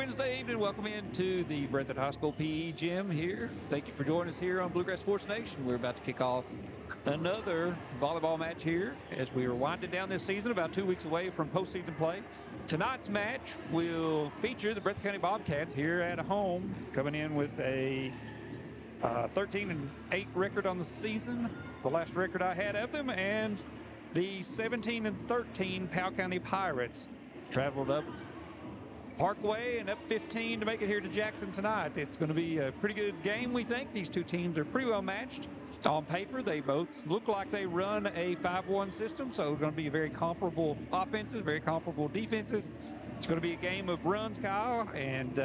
Wednesday evening. Welcome into the Breathitt High School PE gym here. Thank you for joining us here on Bluegrass Sports Nation. We're about to kick off another volleyball match here as we are winding down this season, about 2 weeks away from postseason play. Tonight's match will feature the Breathitt County Bobcats here at home, coming in with a 13-8 record on the season, the last record I had of them, and the 17-13 Powell County Pirates traveled up Parkway and up 15 to make it here to Jackson tonight. It's going to be a pretty good game, we think. These two teams are pretty well matched. On paper, they both look like they run a 5-1 system, so it's going to be very comparable offenses, very comparable defenses. It's going to be a game of runs, Kyle, and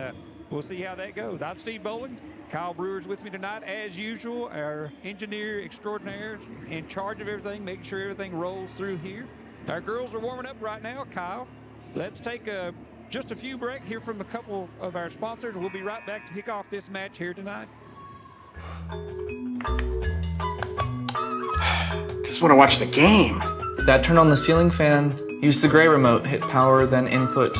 we'll see how that goes. I'm Steve Boland. Kyle Brewer's with me tonight, as usual, our engineer extraordinaire in charge of everything, making sure everything rolls through here. Our girls are warming up right now, Kyle. Let's take just a few break, hear from a couple of our sponsors. We'll be right back to kick off this match here tonight. Just want to watch the game. That turn on the ceiling fan. Use the gray remote. Hit power, then input.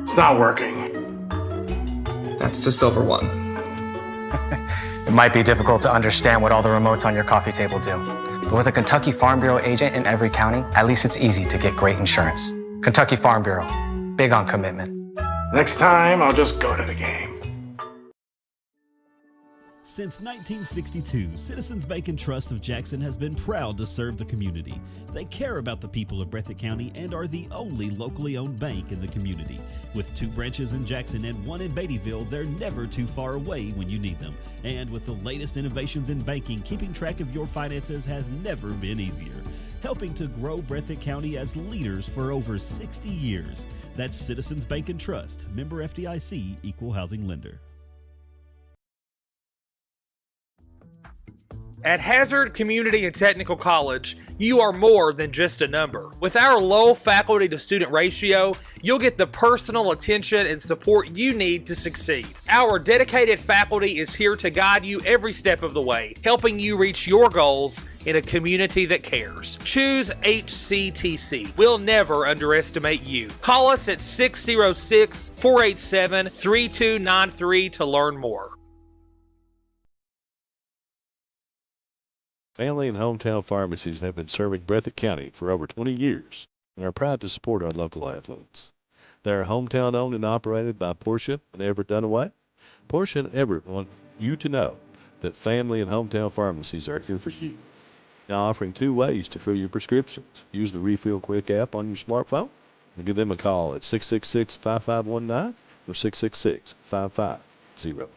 It's not working. That's the silver one. It might be difficult to understand what all the remotes on your coffee table do. But with a Kentucky Farm Bureau agent in every county, at least it's easy to get great insurance. Kentucky Farm Bureau, big on commitment. Next time, I'll just go to the game. Since 1962, Citizens Bank and Trust of Jackson has been proud to serve the community. They care about the people of Breathitt County and are the only locally owned bank in the community. With 2 branches in Jackson and 1 in Beattyville, they're never too far away when you need them. And with the latest innovations in banking, keeping track of your finances has never been easier. Helping to grow Breathitt County as leaders for over 60 years. That's Citizens Bank and Trust, member FDIC, equal housing lender. At Hazard Community and Technical College, you are more than just a number. With our low faculty to student ratio, you'll get the personal attention and support you need to succeed. Our dedicated faculty is here to guide you every step of the way, helping you reach your goals in a community that cares. Choose HCTC. We'll never underestimate you. Call us at 606-487-3293 to learn more. Family and hometown pharmacies have been serving Breathitt County for over 20 years and are proud to support our local athletes. They are hometown owned and operated by Portia and Everett Dunaway. Portia and Everett want you to know that family and hometown pharmacies are here for you. Now offering 2 ways to fill your prescriptions. Use the Refill Quick app on your smartphone and give them a call at 666-5519 or 666-5500.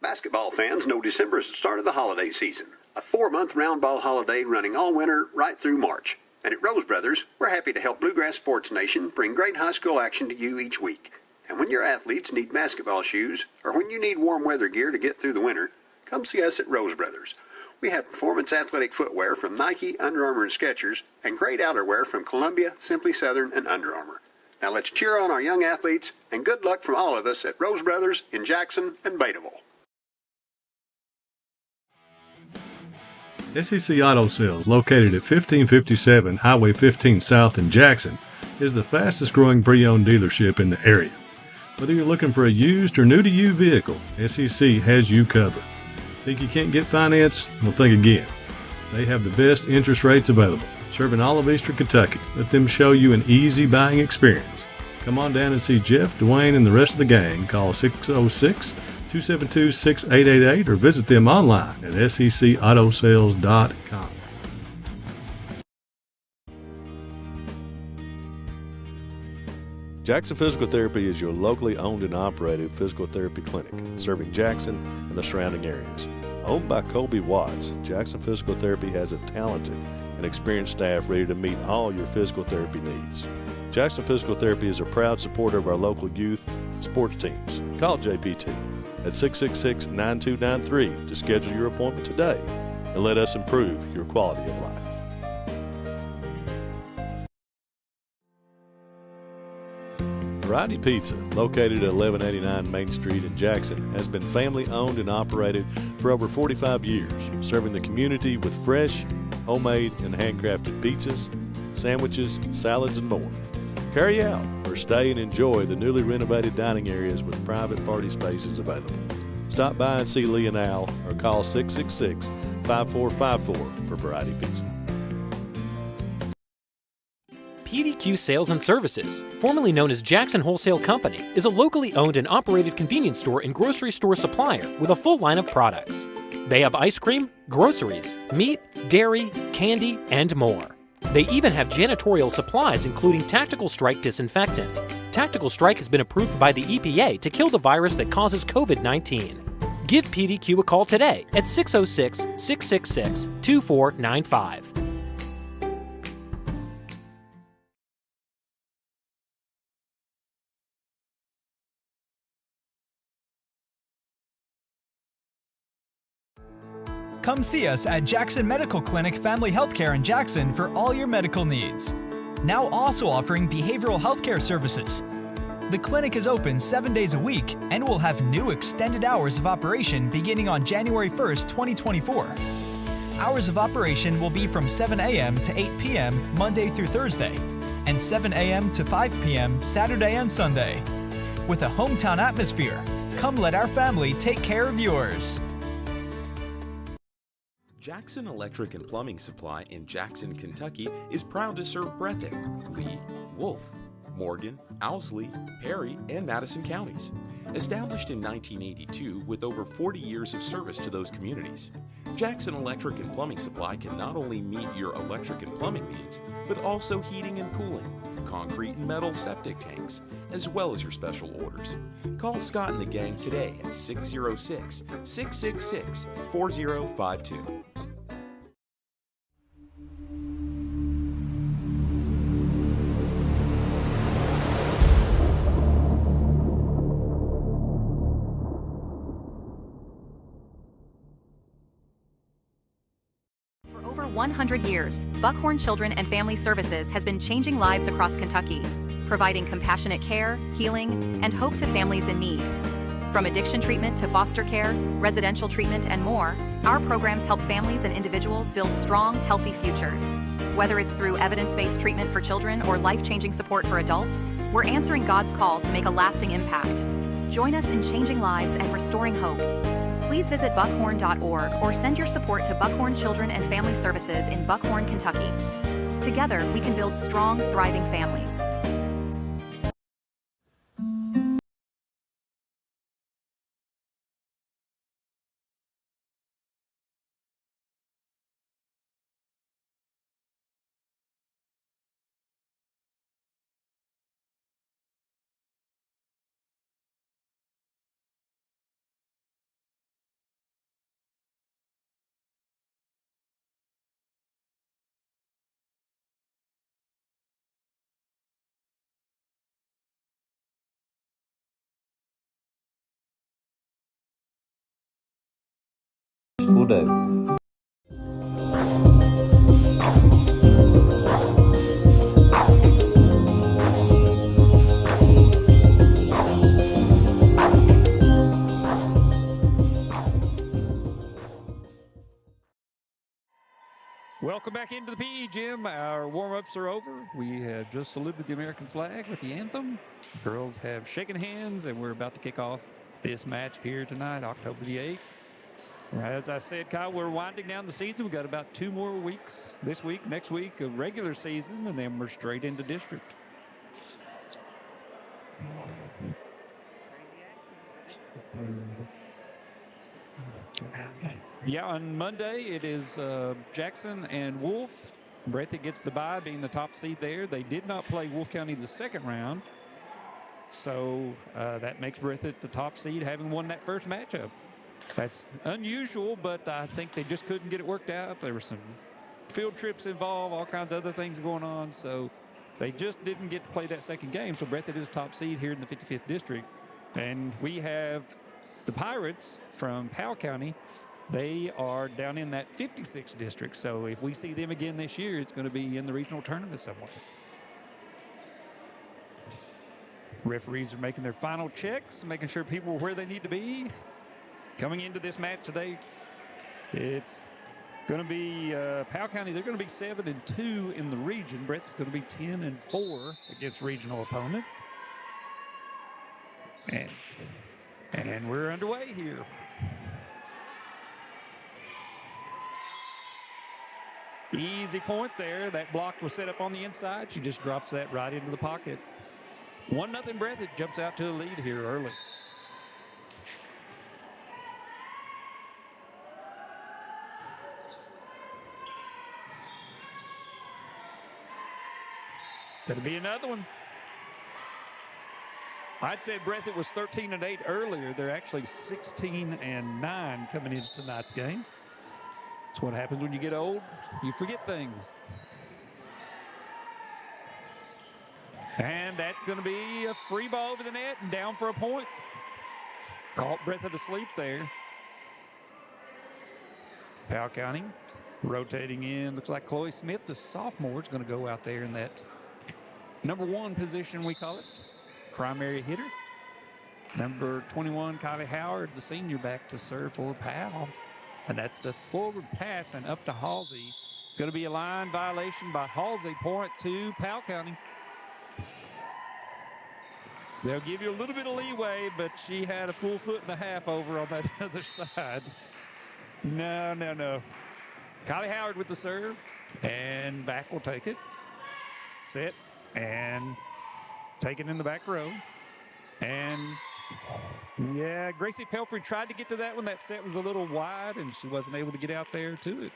Basketball fans know December is the start of the holiday season. A 4-month round ball holiday running all winter right through March. And at Rose Brothers, we're happy to help Bluegrass Sports Nation bring great high school action to you each week. And when your athletes need basketball shoes, or when you need warm weather gear to get through the winter, come see us at Rose Brothers. We have performance athletic footwear from Nike, Under Armour, and Skechers, and great outerwear from Columbia, Simply Southern, and Under Armour. Now let's cheer on our young athletes, and good luck from all of us at Rose Brothers in Jackson and Beattyville. SEC Auto Sales, located at 1557 Highway 15 South in Jackson, is the fastest growing pre-owned dealership in the area. Whether you're looking for a used or new-to-you vehicle, SEC has you covered. Think you can't get finance? Well, think again. They have the best interest rates available, serving all of Eastern Kentucky. Let them show you an easy buying experience. Come on down and see Jeff, Dwayne, and the rest of the gang. Call 606-272-6888 or visit them online at secautosales.com. Jackson Physical Therapy is your locally owned and operated physical therapy clinic, serving Jackson and the surrounding areas. Owned by Colby Watts, Jackson Physical Therapy has a talented and experienced staff ready to meet all your physical therapy needs. Jackson Physical Therapy is a proud supporter of our local youth and sports teams. Call JPT at 666-9293 to schedule your appointment today and let us improve your quality of life. Variety Pizza, located at 1189 Main Street in Jackson, has been family owned and operated for over 45 years, serving the community with fresh, homemade, and handcrafted pizzas, sandwiches, salads, and more. Carry out or stay and enjoy the newly renovated dining areas with private party spaces available. Stop by and see Lee and Al or call 666-5454 for Variety Pizza. PDQ Sales and Services, formerly known as Jackson Wholesale Company, is a locally owned and operated convenience store and grocery store supplier with a full line of products. They have ice cream, groceries, meat, dairy, candy, and more. They even have janitorial supplies including Tactical Strike disinfectant. Tactical Strike has been approved by the EPA to kill the virus that causes COVID-19. Give PDQ a call today at 606-666-2495. Come see us at Jackson Medical Clinic Family Healthcare in Jackson for all your medical needs. Now also offering behavioral healthcare services. The clinic is open 7 days a week and will have new extended hours of operation beginning on January 1st, 2024. Hours of operation will be from 7 a.m. to 8 p.m. Monday through Thursday, and 7 a.m. to 5 p.m. Saturday and Sunday. With a hometown atmosphere, come let our family take care of yours. Jackson Electric and Plumbing Supply in Jackson, Kentucky is proud to serve Breathitt, Lee, Wolf, Morgan, Owsley, Perry, and Madison counties. Established in 1982 with over 40 years of service to those communities, Jackson Electric and Plumbing Supply can not only meet your electric and plumbing needs, but also heating and cooling, concrete and metal septic tanks, as well as your special orders. Call Scott and the gang today at 606-666-4052. For over 100 years, Buckhorn Children and Family Services has been changing lives across Kentucky, providing compassionate care, healing, and hope to families in need. From addiction treatment to foster care, residential treatment, and more, our programs help families and individuals build strong, healthy futures. Whether it's through evidence-based treatment for children or life-changing support for adults, we're answering God's call to make a lasting impact. Join us in changing lives and restoring hope. Please visit buckhorn.org or send your support to Buckhorn Children and Family Services in Buckhorn, Kentucky. Together, we can build strong, thriving families. School day. Welcome back into the PE gym. Our warm-ups are over. We have just saluted the American flag with the anthem. The girls have shaken hands, and we're about to kick off this match here tonight, October the 8th. As I said, Kyle, we're winding down the season. We've got about 2 more weeks, this week, next week, of regular season, and then we're straight into district. Yeah, on Monday, it is Jackson and Wolf. Breathitt gets the bye, being the top seed there. They did not play Wolf County the second round, so that makes Breathitt the top seed, having won that first matchup. That's unusual, but I think they just couldn't get it worked out. There were some field trips involved, all kinds of other things going on, so they just didn't get to play that second game. So Breathitt is top seed here in the 55th district. And we have the Pirates from Powell County. They are down in that 56th district. So if we see them again this year, it's going to be in the regional tournament somewhere. Referees are making their final checks, making sure people are where they need to be. Coming into this match today, it's going to be Powell County. They're going to be 7-2 in the region. Brett's going to be 10-4 against regional opponents. And we're underway here. Easy point there. That block was set up on the inside. She just drops that right into the pocket. 1-0 Breathitt jumps out to a lead here early. That'll be another one. I'd say Breathitt was 13-8 earlier. They're actually 16-9 coming into tonight's game. That's what happens when you get old. You forget things. And that's going to be a free ball over the net and down for a point. Caught Breathitt asleep there. Powell County rotating in. Looks like Chloe Smith, the sophomore, is going to go out there in that number 1 position, we call it. Primary hitter. Number 21, Kylie Howard, the senior, back to serve for Powell. And that's a forward pass and up to Halsey. It's going to be a line violation by Halsey. Point to Powell County. They'll give you a little bit of leeway, but she had a full 1.5 foot over on that other side. No. Kylie Howard with the serve. And back will take it. Set. And take it in the back row. And, yeah, Gracie Pelfrey tried to get to that one. That set was a little wide, and she wasn't able to get out there to it.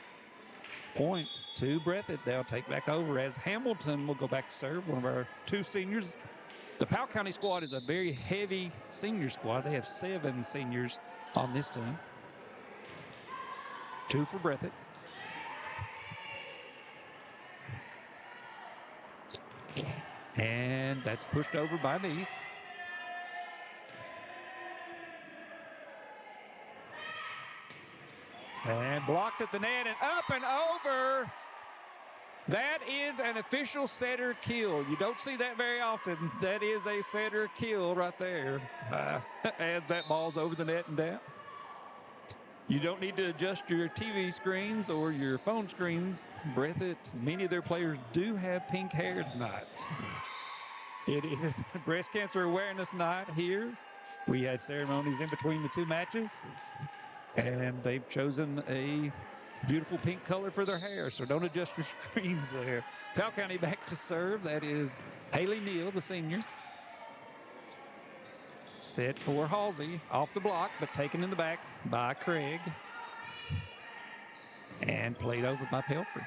Point to Breathitt. They'll take back over as Hamilton will go back to serve, one of our 2 seniors. The Powell County squad is a very heavy senior squad. They have 7 seniors on this team. 2 for Breathitt. And that's pushed over by Nice. And blocked at the net and up and over. That is an official setter kill. You don't see that very often. That is a setter kill right there as that ball's over the net and down. You don't need to adjust your TV screens or your phone screens. Breathitt, many of their players do have pink hair tonight. It is Breast Cancer Awareness Night here. We had ceremonies in between the 2 matches. And they've chosen a beautiful pink color for their hair, so don't adjust your screens there. Powell County back to serve. That is Haley Neal, the senior. Set for Halsey, off the block, but taken in the back by Craig. And played over by Pelfrey.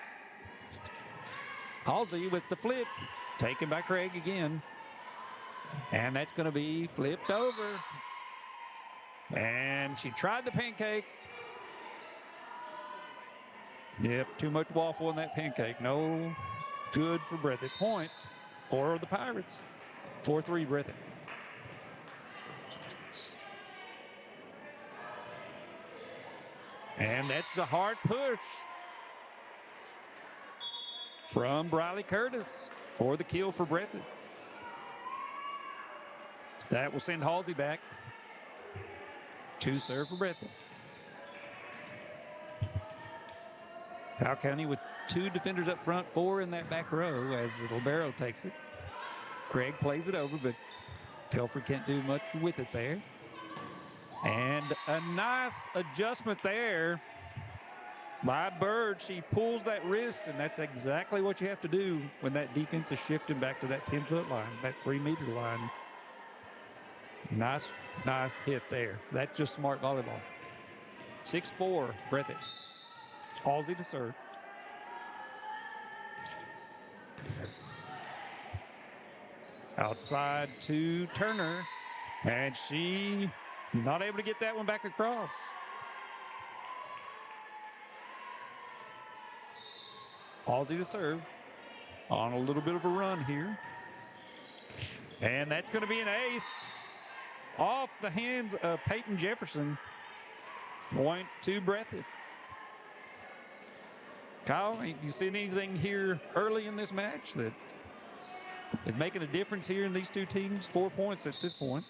Halsey with the flip, taken by Craig again. And that's going to be flipped over. And she tried the pancake. Yep, too much waffle in that pancake. No good for Breathitt. Point for the Pirates. 4-3 Breathitt. And that's the hard push from Briley Curtis for the kill for Breathitt. That will send Halsey back. 2 serve for Breathitt. Powell County with 2 defenders up front, 4 in that back row as Libero takes it. Craig plays it over, but Pelfrey can't do much with it there. And a nice adjustment there by Bird. She pulls that wrist, and that's exactly what you have to do when that defense is shifting back to that 10-foot line, that 3-meter line. Nice hit there. That's just smart volleyball. 6-4, Breathitt. Halsey to serve. Outside to Turner. And she not able to get that one back across. Halsey to serve. On a little bit of a run here. And that's going to be an ace. Off the hands of Peyton Jefferson. Point to Breathitt. Kyle, you seen anything here early in this match that is making a difference here in these two teams. 4 points at this point.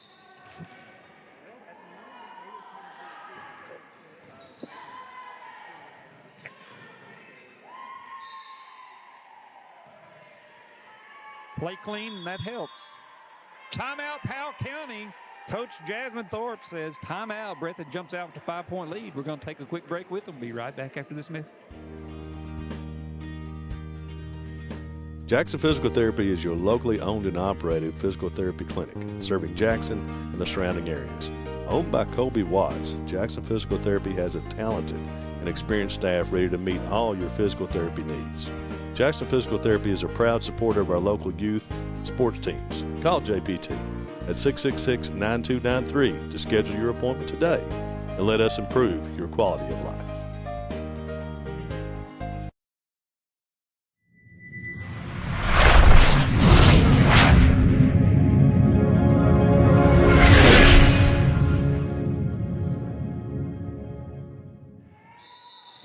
Play clean, and that helps. Timeout, Powell County. Coach Jasmine Thorpe says timeout. Breathitt jumps out with a 5-point lead. We're going to take a quick break with them. Be right back after this message. Jackson Physical Therapy is your locally owned and operated physical therapy clinic, serving Jackson and the surrounding areas. Owned by Colby Watts, Jackson Physical Therapy has a talented and experienced staff ready to meet all your physical therapy needs. Jackson Physical Therapy is a proud supporter of our local youth and sports teams. Call JPT at 666-9293 to schedule your appointment today and let us improve your quality of life.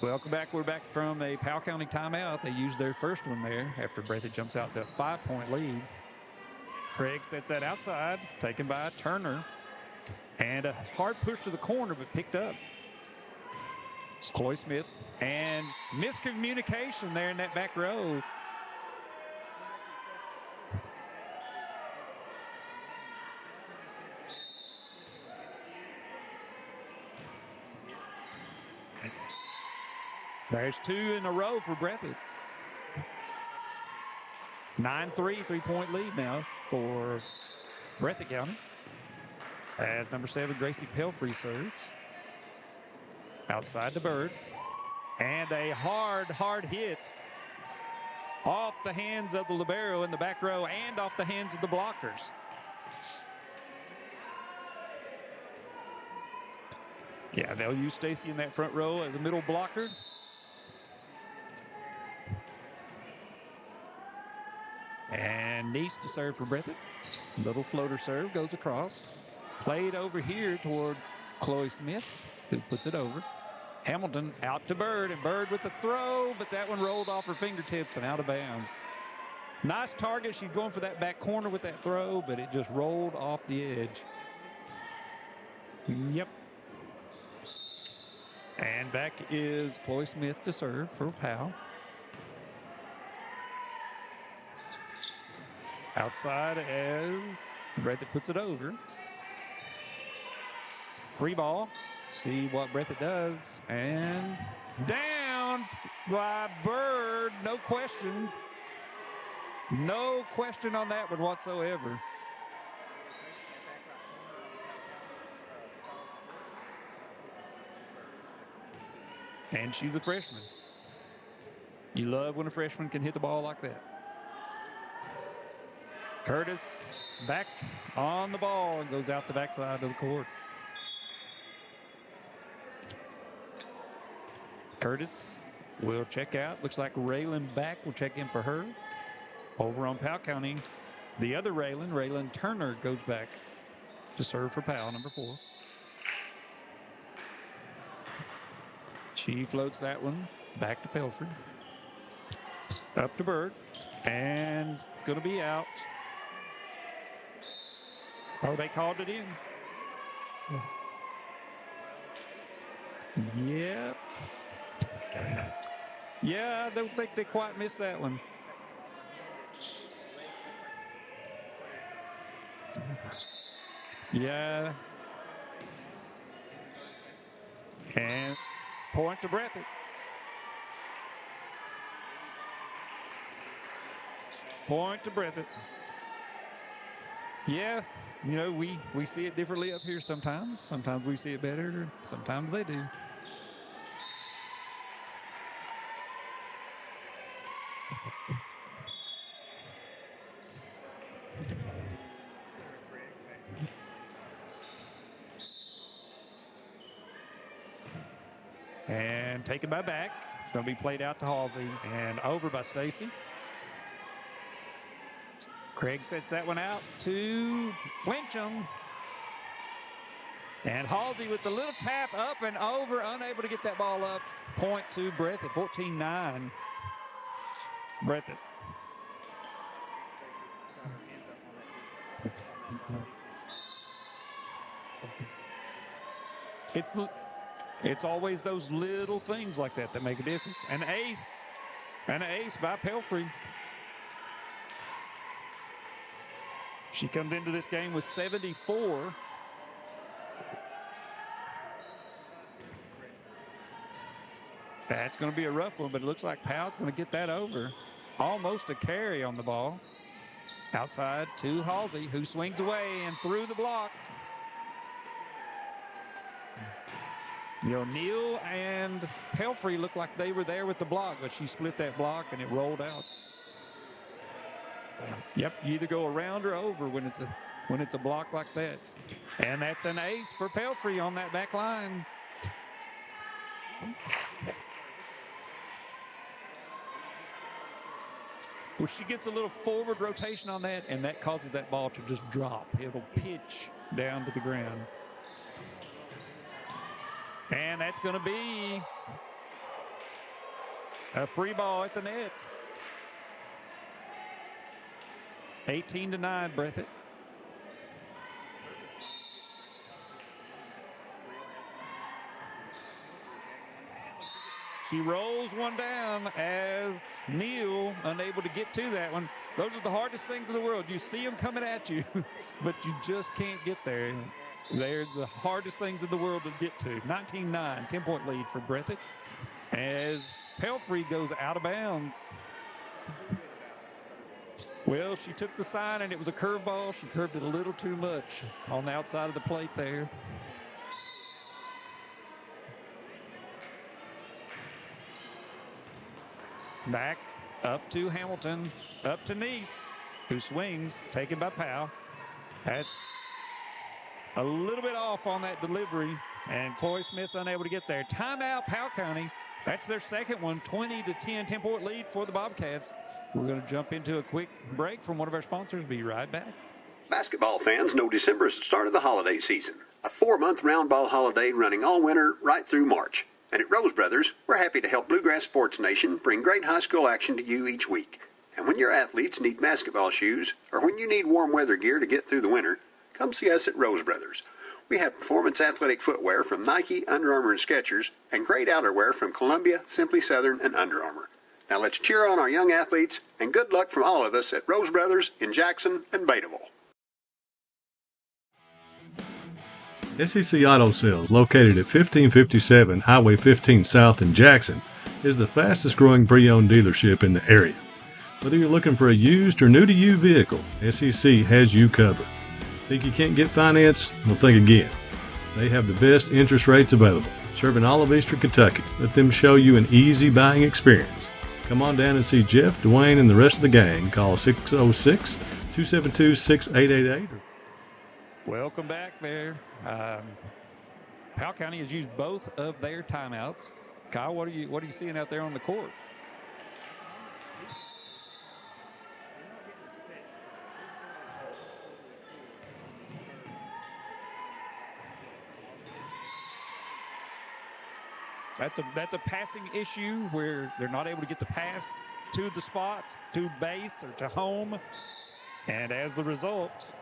Welcome back. We're back from a Powell County timeout. They used their first one there after Breathitt jumps out to a 5-point lead. Craig sets that outside, taken by Turner. And a hard push to the corner, but picked up. It's Chloe Smith. And miscommunication there in that back row. There's 2 in a row for Breathitt. 9-3, 3-point lead now for Breathitt County. As number 7, Gracie Pelfrey serves. Outside the Bird. And a hard hit off the hands of the libero in the back row and off the hands of the blockers. Yeah, they'll use Stacy in that front row as a middle blocker. And Neese to serve for Breathitt. Little floater serve goes across. Played over here toward Chloe Smith, who puts it over. Hamilton out to Bird, and Bird with the throw, but that one rolled off her fingertips and out of bounds. Nice target. She's going for that back corner with that throw, but it just rolled off the edge. Yep. And back is Chloe Smith to serve for Powell. Outside as Breathitt puts it over. Free ball. See what Breathitt does. And down by Bird. No question. No question on that one whatsoever. And she's a freshman. You love when a freshman can hit the ball like that. Curtis back on the ball and goes out the backside of the court. Curtis will check out. Looks like Raylan Back will check in for her. Over on Powell County, the other Raylan Turner, goes back to serve for Powell, number 4. She floats that one back to Pelfrey. Up to Bird. And it's going to be out. Oh, they called it in. Yep. Yeah, I don't think they quite missed that one. Yeah. And point to Breathitt. Point to Breathitt. Yeah, you know, we see it differently up here sometimes. Sometimes we see it better. Sometimes they do. And taken by Back. It's going to be played out to Halsey and over by Stacy. Craig sets that one out to Flincham. And Halsey with the little tap up and over, unable to get that ball up. Point to Breathitt, 14-9. Breathitt. It's always those little things like that that make a difference. An ace by Pelfrey. She comes into this game with 74. That's going to be a rough one, but it looks like Powell's going to get that over. Almost a carry on the ball. Outside to Halsey, who swings away and through the block. Neal and Pelfrey looked like they were there with the block, but she split that block and it rolled out. Yep, you either go around or over when it's a block like that. And that's an ace for Pelfrey on that back line. Well, she gets a little forward rotation on that, and that causes that ball to just drop. It'll pitch down to the ground. And that's going to be a free ball at the net. 18-9, Breathitt. She rolls one down as Neal unable to get to that one. Those are the hardest things in the world. You see them coming at you, but you just can't get there. They're the hardest things in the world to get to. 19-9, 10-point lead for Breathitt as Pelfrey goes out of bounds. Well, she took the sign and it was a curveball. She curved it a little too much on the outside of the plate there. Back up to Hamilton, up to Neese, who swings, taken by Powell. That's a little bit off on that delivery, and Chloe Smith's unable to get there. Timeout, Powell County. That's their second one, 20-10, 10-point lead for the Bobcats. We're going to jump into a quick break from one of our sponsors. Be right back. Basketball fans know December is the start of the holiday season. A 4-month round ball holiday running all winter right through March. And at Rose Brothers, we're happy to help Bluegrass Sports Nation bring great high school action to you each week. And when your athletes need basketball shoes, or when you need warm weather gear to get through the winter, come see us at Rose Brothers. We have performance athletic footwear from Nike, Under Armour, and Skechers, and great outerwear from Columbia, Simply Southern, and Under Armour. Now let's cheer on our young athletes, and good luck from all of us at Rose Brothers in Jackson and Betaville. SEC Auto Sales, located at 1557 Highway 15 South in Jackson, is the fastest growing pre-owned dealership in the area. Whether you're looking for a used or new-to-you vehicle, SEC has you covered. Think you can't get finance? Well, think again. They have the best interest rates available, serving all of Eastern Kentucky. Let them show you an easy buying experience. Come on down and see Jeff, Dwayne, and the rest of the gang. Call 606-272-6888. Welcome back there. Powell County has used both of their timeouts. Kyle, what are you seeing out there on the court? That's a passing issue where they're not able to get the pass to the spot, to base, or to home. And as the result,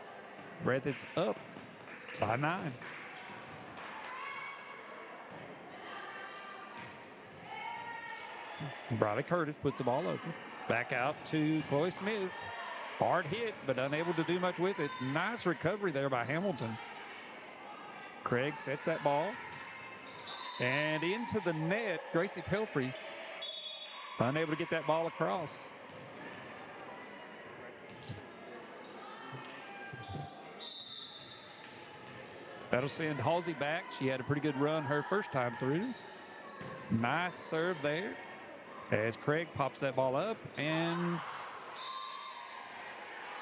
Breathitt's up by 9. Briley Curtis puts the ball over. Back out to Chloe Smith. Hard hit, but unable to do much with it. Nice recovery there by Hamilton. Craig sets that ball. And into the net, Gracie Pelfrey unable to get that ball across. That'll send Halsey back. She had a pretty good run her first time through. Nice serve there as Craig pops that ball up, and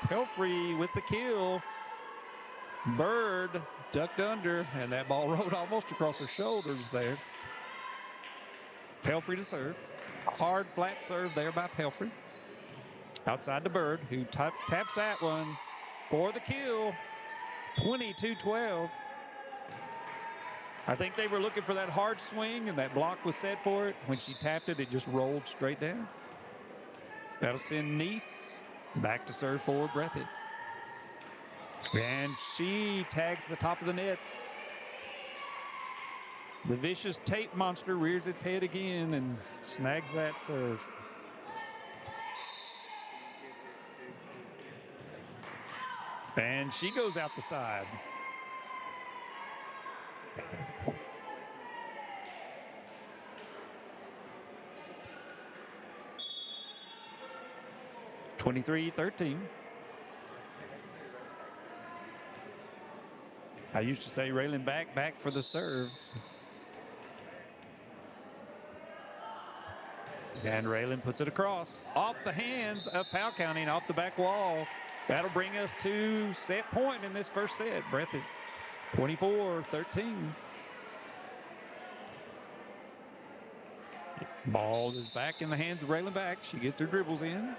Pelfrey with the kill. Bird ducked under, and that ball rolled almost across her shoulders there. Pelfrey to serve. Hard, flat serve there by Pelfrey. Outside to Bird, who taps that one for the kill. 22-12. I think they were looking for that hard swing, and that block was set for it. When she tapped it, it just rolled straight down. That'll send Neese back to serve for Breathitt. And she tags the top of the net. The vicious tape monster rears its head again and snags that serve. And she goes out the side. It's 23-13. I used to say Raylan back for the serve. And Raylan puts it across. Off the hands of Powell County and off the back wall. That'll bring us to set point in this first set. Breathitt, 24-13. Ball is back in the hands of Raylan back. She gets her dribbles in.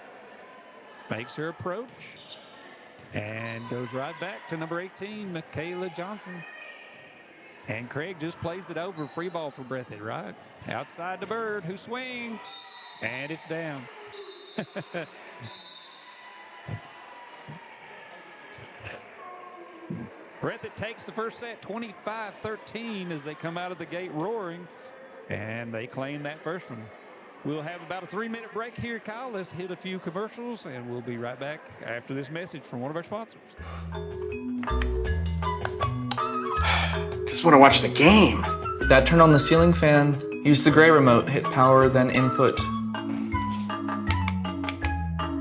Makes her approach. And goes right back to number 18, Michaela Johnson. And Craig just plays it over. Free ball for Breathitt, right? Outside the Bird, who swings. And it's down. Breathitt takes the first set, 25-13, as they come out of the gate roaring. And they claim that first one. We'll have about a 3-minute break here, Kyle. Let's hit a few commercials, and we'll be right back after this message from one of our sponsors. Just want to watch the game. That turn on the ceiling fan. Use the gray remote. Hit power, then input.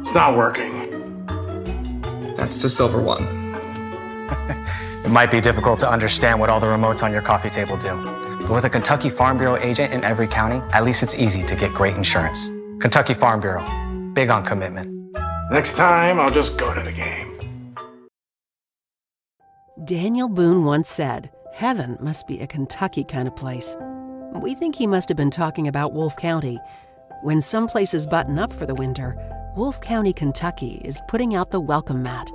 It's not working. That's the silver one. It might be difficult to understand what all the remotes on your coffee table do. But with a Kentucky Farm Bureau agent in every county, at least it's easy to get great insurance. Kentucky Farm Bureau, big on commitment. Next time, I'll just go to the game. Daniel Boone once said, "Heaven must be a Kentucky kind of place." We think he must have been talking about Wolfe County. When some places button up for the winter, Wolfe County, Kentucky is putting out the welcome mat.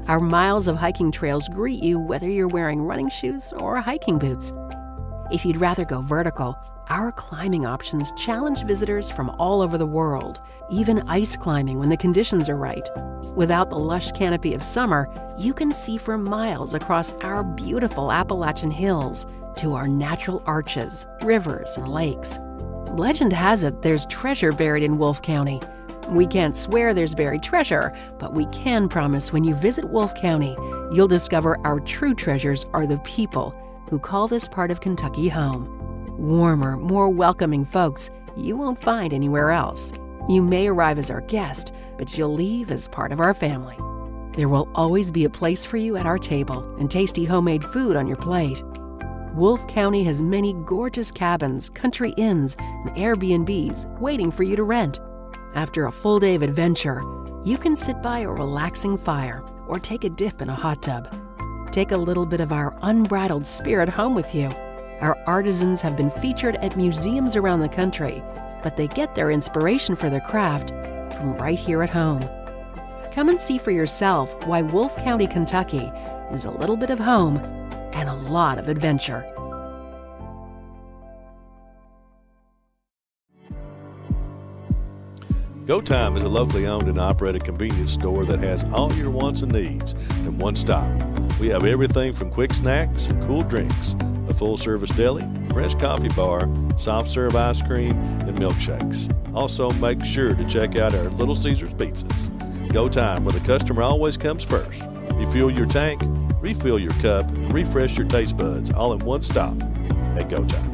Our miles of hiking trails greet you whether you're wearing running shoes or hiking boots. If you'd rather go vertical, our climbing options challenge visitors from all over the world, even ice climbing when the conditions are right. Without the lush canopy of summer, you can see for miles across our beautiful Appalachian hills to our natural arches, rivers, and lakes. Legend has it there's treasure buried in Wolfe County. We can't swear there's buried treasure, but we can promise when you visit Wolfe County, you'll discover our true treasures are the people who call this part of Kentucky home. Warmer, more welcoming folks you won't find anywhere else. You may arrive as our guest, but you'll leave as part of our family. There will always be a place for you at our table and tasty homemade food on your plate. Wolfe County has many gorgeous cabins, country inns, and Airbnbs waiting for you to rent. After a full day of adventure, you can sit by a relaxing fire or take a dip in a hot tub. Take a little bit of our unbridled spirit home with you. Our artisans have been featured at museums around the country, but they get their inspiration for their craft from right here at home. Come and see for yourself why Wolfe County, Kentucky is a little bit of home and a lot of adventure. Go Time is a locally owned and operated convenience store that has all your wants and needs in one stop. We have everything from quick snacks and cool drinks, a full-service deli, fresh coffee bar, soft-serve ice cream, and milkshakes. Also, make sure to check out our Little Caesars pizzas. Go Time, where the customer always comes first. Refuel your tank, refill your cup, and refresh your taste buds all in one stop at Go Time.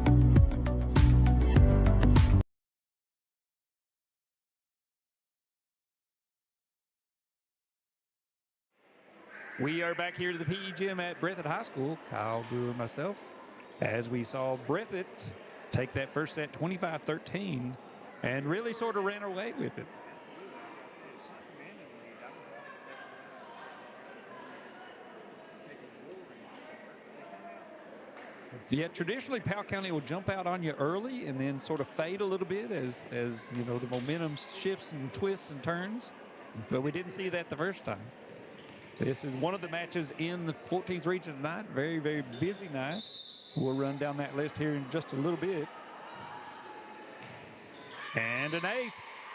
We are back here to the PE gym at Breathitt High School. Kyle, Brewer, myself, as we saw Breathitt take that first set 25-13 and really sort of ran away with it. Yeah, traditionally Powell County will jump out on you early and then sort of fade a little bit as you know the momentum shifts and twists and turns. But we didn't see that the first time. This is one of the matches in the 14th region tonight. Very, very busy night. We'll run down that list here in just a little bit. And an ace.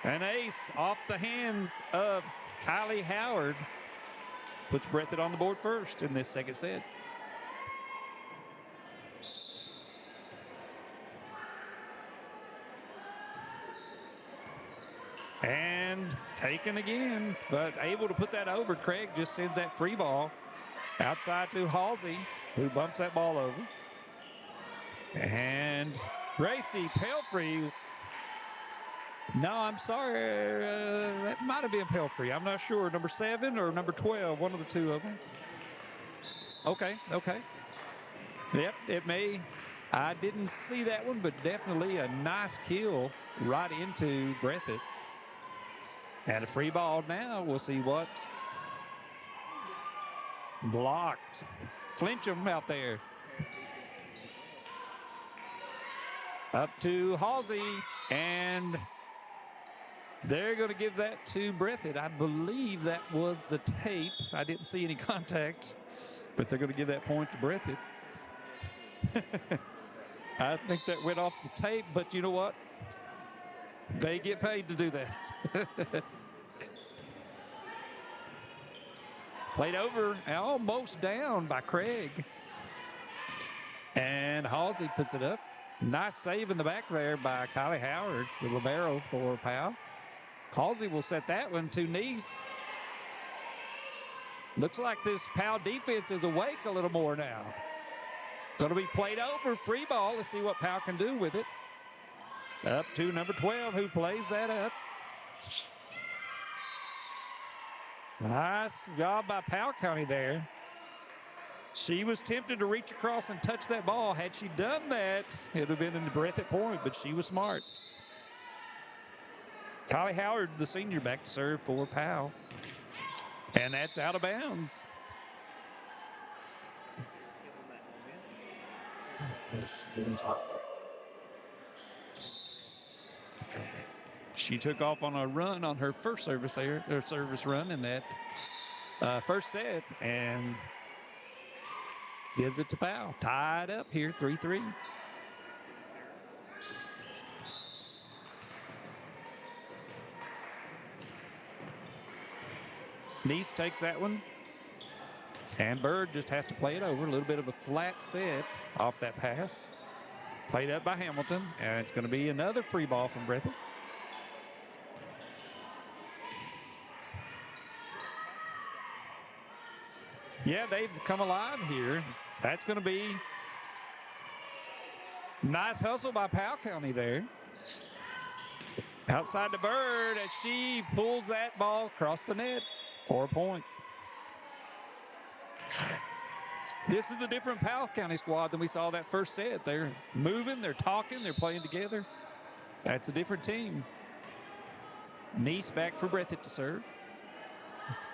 An ace off the hands of Kylie Howard. Puts Breathitt on the board first in this second set. And taken again, but able to put that over. Craig just sends that free ball outside to Halsey, who bumps that ball over. And Gracie Pelfrey. No, I'm sorry. That might have been Pelfrey. I'm not sure. Number 7 or number 12, one of the two of them. Okay. Yep, it may. I didn't see that one, but definitely a nice kill right into Breathitt. And a free ball now. We'll see what. Blocked. Flinch him out there. Up to Halsey, and they're going to give that to Breathitt. I believe that was the tape. I didn't see any contact, but they're going to give that point to Breathitt. I think that went off the tape, but you know what? They get paid to do that. Played over, almost down by Craig. And Halsey puts it up. Nice save in the back there by Kylie Howard, the libero for Powell. Halsey will set that one to Nice. Looks like this Powell defense is awake a little more now. Going to be played over, free ball. Let's see what Powell can do with it. Up to number 12, who plays that up. Nice job by Powell County there. She was tempted to reach across and touch that ball. Had she done that, it would have been in the Breathitt point, but she was smart. Kylie Howard, the senior, back to serve for Powell. And that's out of bounds. She took off on a run on her first service run in that first set, and gives it to Powell. Tied up here, 3-3. Nice takes that one. And Bird just has to play it over. A little bit of a flat set off that pass. Played up by Hamilton. And it's going to be another free ball from Breathitt. Yeah, they've come alive here. That's going to be nice hustle by Powell County there. Outside the Bird, and she pulls that ball across the net for a point. This is a different Powell County squad than we saw that first set. They're moving, they're talking, they're playing together. That's a different team. Nice back for Breathitt to serve.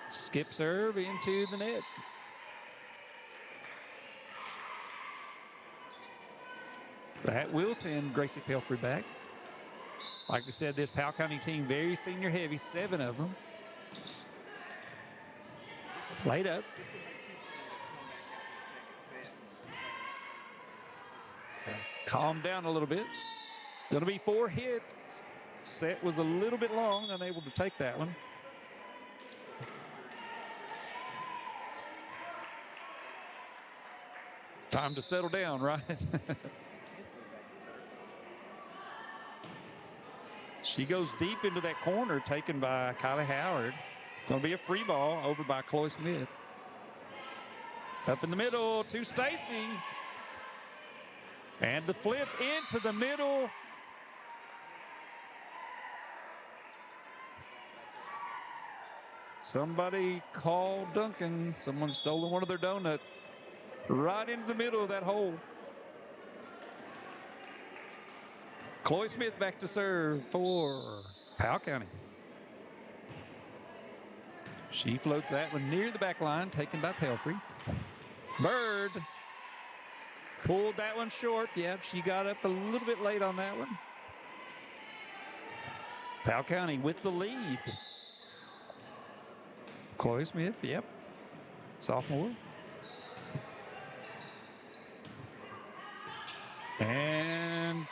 Skip serve into the net. That will send Gracie Pelfrey back. Like we said, this Powell County team, very senior heavy, 7 of them. Played up. Calm down a little bit. Going to be 4 hits. Set was a little bit long, unable to take that one. Time to settle down, right? She goes deep into that corner, taken by Kylie Howard. It's going to be a free ball over by Chloe Smith. Up in the middle to Stacy. And the flip into the middle. Somebody called Duncan. Someone stolen one of their donuts. Right into the middle of that hole. Chloe Smith back to serve for Powell County. She floats that one near the back line, taken by Pelfrey. Bird pulled that one short. Yep, she got up a little bit late on that one. Powell County with the lead. Chloe Smith, yep, sophomore. And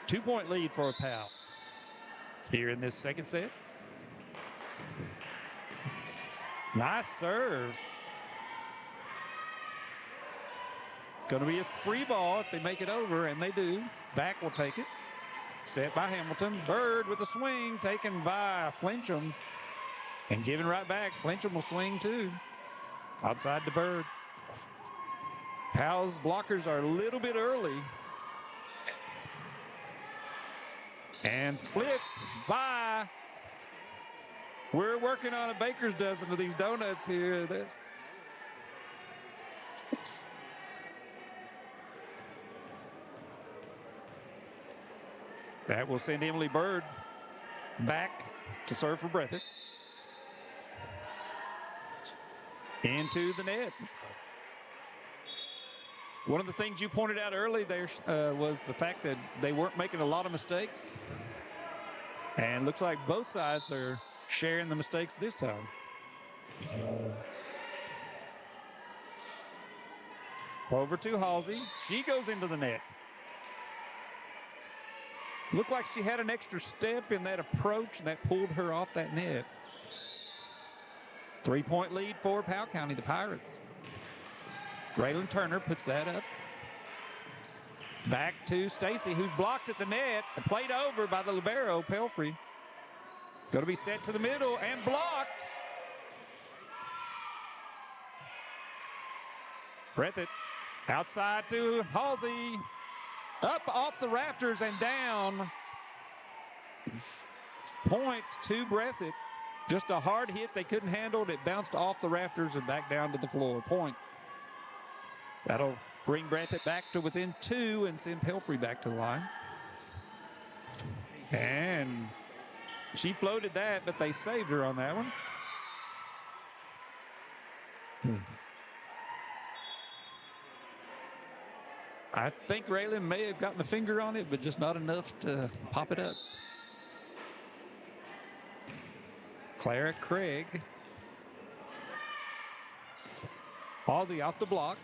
2-point lead for Powell here in this second set. Nice serve. Going to be a free ball if they make it over, and they do. Back will take it. Set by Hamilton. Bird with a swing taken by Flincham. And given right back. Flincham will swing too. Outside to Bird. Powell's blockers are a little bit early. And flip by. We're working on a baker's dozen of these donuts here. That will send Emily Bird back to serve for Breathitt. Into the net. One of the things you pointed out early there was the fact that they weren't making a lot of mistakes. And looks like both sides are sharing the mistakes this time. Over to Halsey. She goes into the net. Looked like she had an extra step in that approach, and that pulled her off that net. 3-point lead for Powell County, the Pirates. Raylan Turner puts that up. Back to Stacy, who blocked at the net and played over by the libero, Pelfrey. Going to be set to the middle and blocked. Breathitt outside to Halsey. Up off the rafters and down. Point to Breathitt. Just a hard hit. They couldn't handle it. It bounced off the rafters and back down to the floor. Point. That'll bring Breathitt back to within 2 and send Pelfrey back to the line. And she floated that, but they saved her on that one. I think Raylan may have gotten a finger on it, but just not enough to pop it up. Clara Craig. Halsey off the block.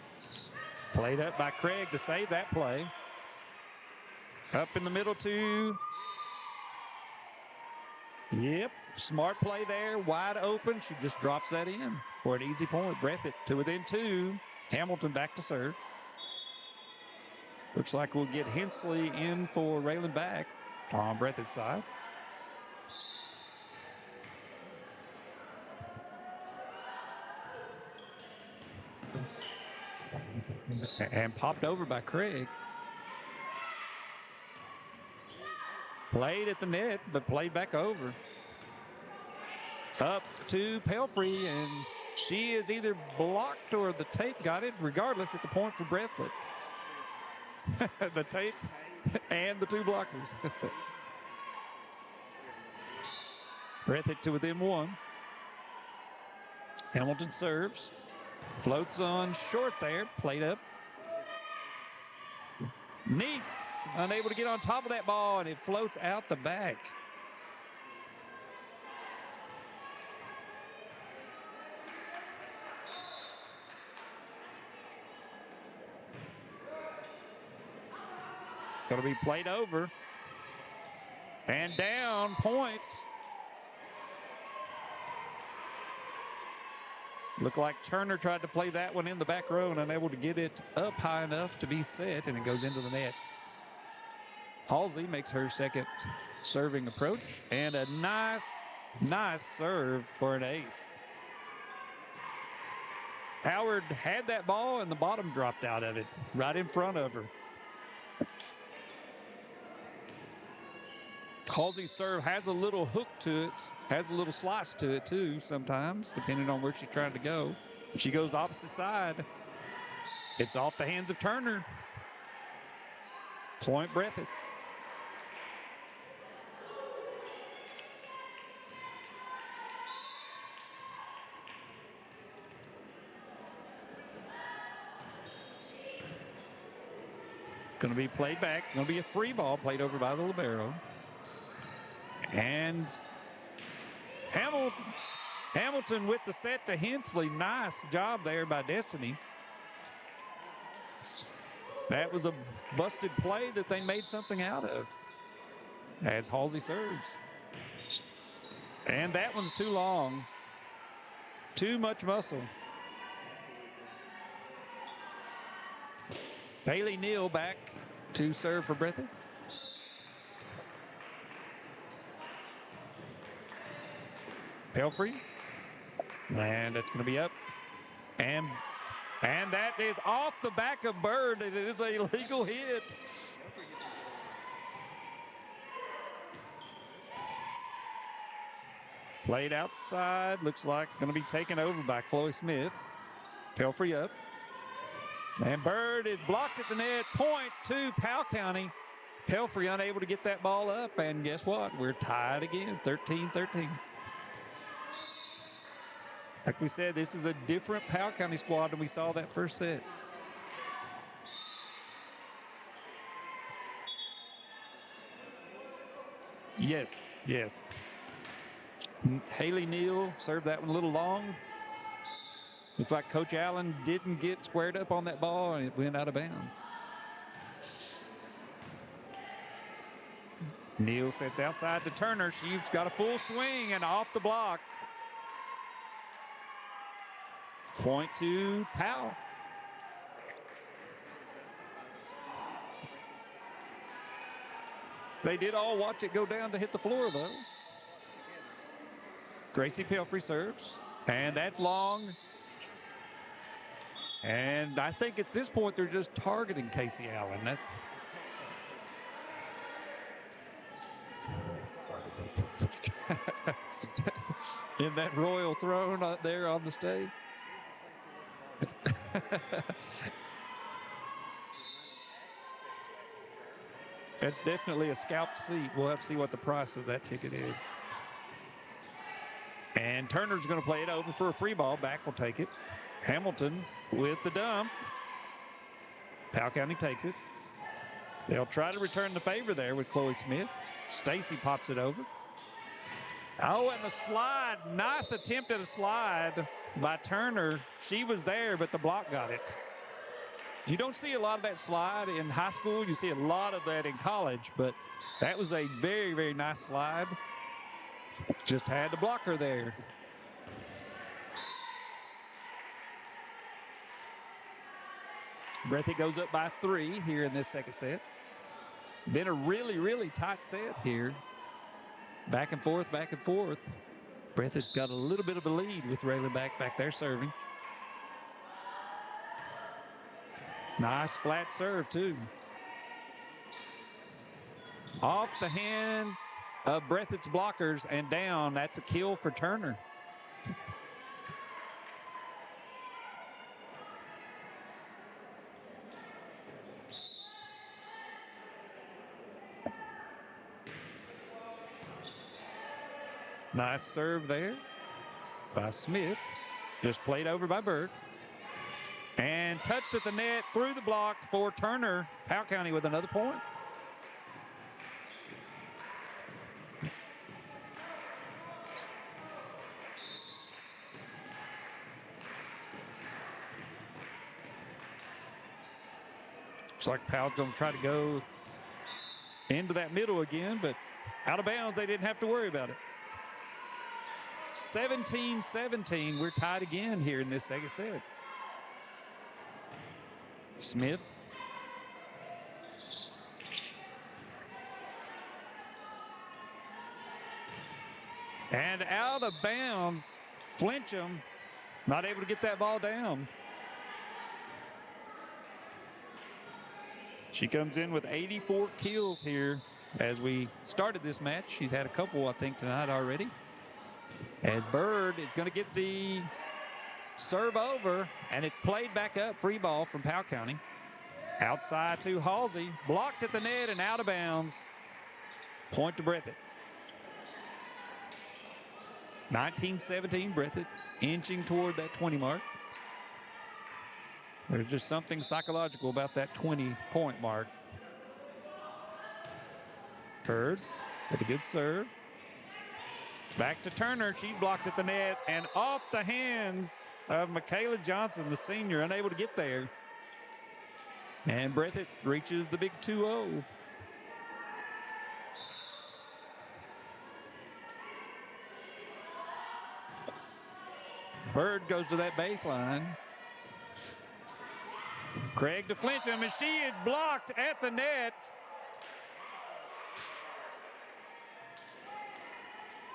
Played up by Craig to save that play. Up in the middle to... Yep, smart play there. Wide open. She just drops that in for an easy point. Breathitt to within 2. Hamilton back to serve. Looks like we'll get Hensley in for Raylan back on Breathitt's side. And popped over by Craig. Played at the net, but played back over. Up to Pelfrey, and she is either blocked or the tape got it. Regardless, it's a point for Breathitt. The tape and the 2 blockers. Breathitt to within 1. Hamilton serves. Floats on short there. Played up. Neese unable to get on top of that ball, and it floats out the back. Going to be played over. And down, point. Looked like Turner tried to play that one in the back row and unable to get it up high enough to be set, and it goes into the net. Halsey makes her second serving approach, and a nice serve for an ace. Howard had that ball, and the bottom dropped out of it right in front of her. Halsey's serve has a little hook to it, has a little slice to it too sometimes, depending on where she's trying to go. If she goes the opposite side, it's off the hands of Turner. Point Breathitt. Going to be played back. Going to be a free ball played over by the libero. And Hamilton with the set to Hensley. Nice job there by Destiny. That was a busted play that they made something out of. as Halsey serves. And that one's too long. Too much muscle. Haley Neal back to serve for Breathitt. Pelfrey. And that's going to be up. And that is off the back of Bird. It is a legal hit. Played outside. Looks like going to be taken over by Chloe Smith. Pelfrey up. And Bird is blocked at the net. Point to Powell County. Pelfrey unable to get that ball up. And guess what? We're tied again, 13-13. Like we said, this is a different Powell County squad than we saw that first set. Yes. Haley Neal served that one a little long. Looks like Coach Allen didn't get squared up on that ball, and it went out of bounds. Neal sets outside to Turner. She's got a full swing and off the block. Point to Powell. They did all watch it go down to hit the floor, though. Gracie Pelfrey serves, and that's long. And I think at this point, they're just targeting Casey Allen. That's... in that royal throne out there on the stage. That's definitely a scalped seat. We'll have to see what the price of that ticket is. And Turner's going to play it over for a free ball. Back will take it. Hamilton with the dump. Powell County takes it. They'll try to return the favor there with Chloe Smith. Stacy pops it over. Oh, and the slide. Nice attempt at a slide by Turner. She was there, but the block got it. You don't see a lot of that slide in high school. You see a lot of that in college, but that was a very, very nice slide. Just had to block her there. Breathitt goes up by 3 here in this second set. Been a really, really tight set here. Back and forth, back and forth. Breathitt got a little bit of a lead with Raylan back there serving. Nice flat serve, too. Off the hands of Breathitt's blockers and down. That's a kill for Turner. Nice serve there by Smith. Just played over by Bird. And touched at the net through the block for Turner. Powell County with another point. Looks like Powell's going to try to go into that middle again, but out of bounds, they didn't have to worry about it. 17-17, we're tied again here in this second set. Smith. And out of bounds, Flincham not able to get that ball down. She comes in with 84 kills here as we started this match. She's had a couple, I think, tonight already. And Bird is going to get the serve over, and it played back up. Free ball from Powell County. Outside to Halsey. Blocked at the net and out of bounds. Point to Breathitt. 19-17, Breathitt inching toward that 20 mark. There's just something psychological about that 20-point mark. Bird with a good serve. Back to Turner. She blocked at the net and off the hands of Michaela Johnson, the senior, unable to get there. And Breathitt reaches the big 2-0. Bird goes to that baseline. Craig to Flincham, and she is blocked at the net.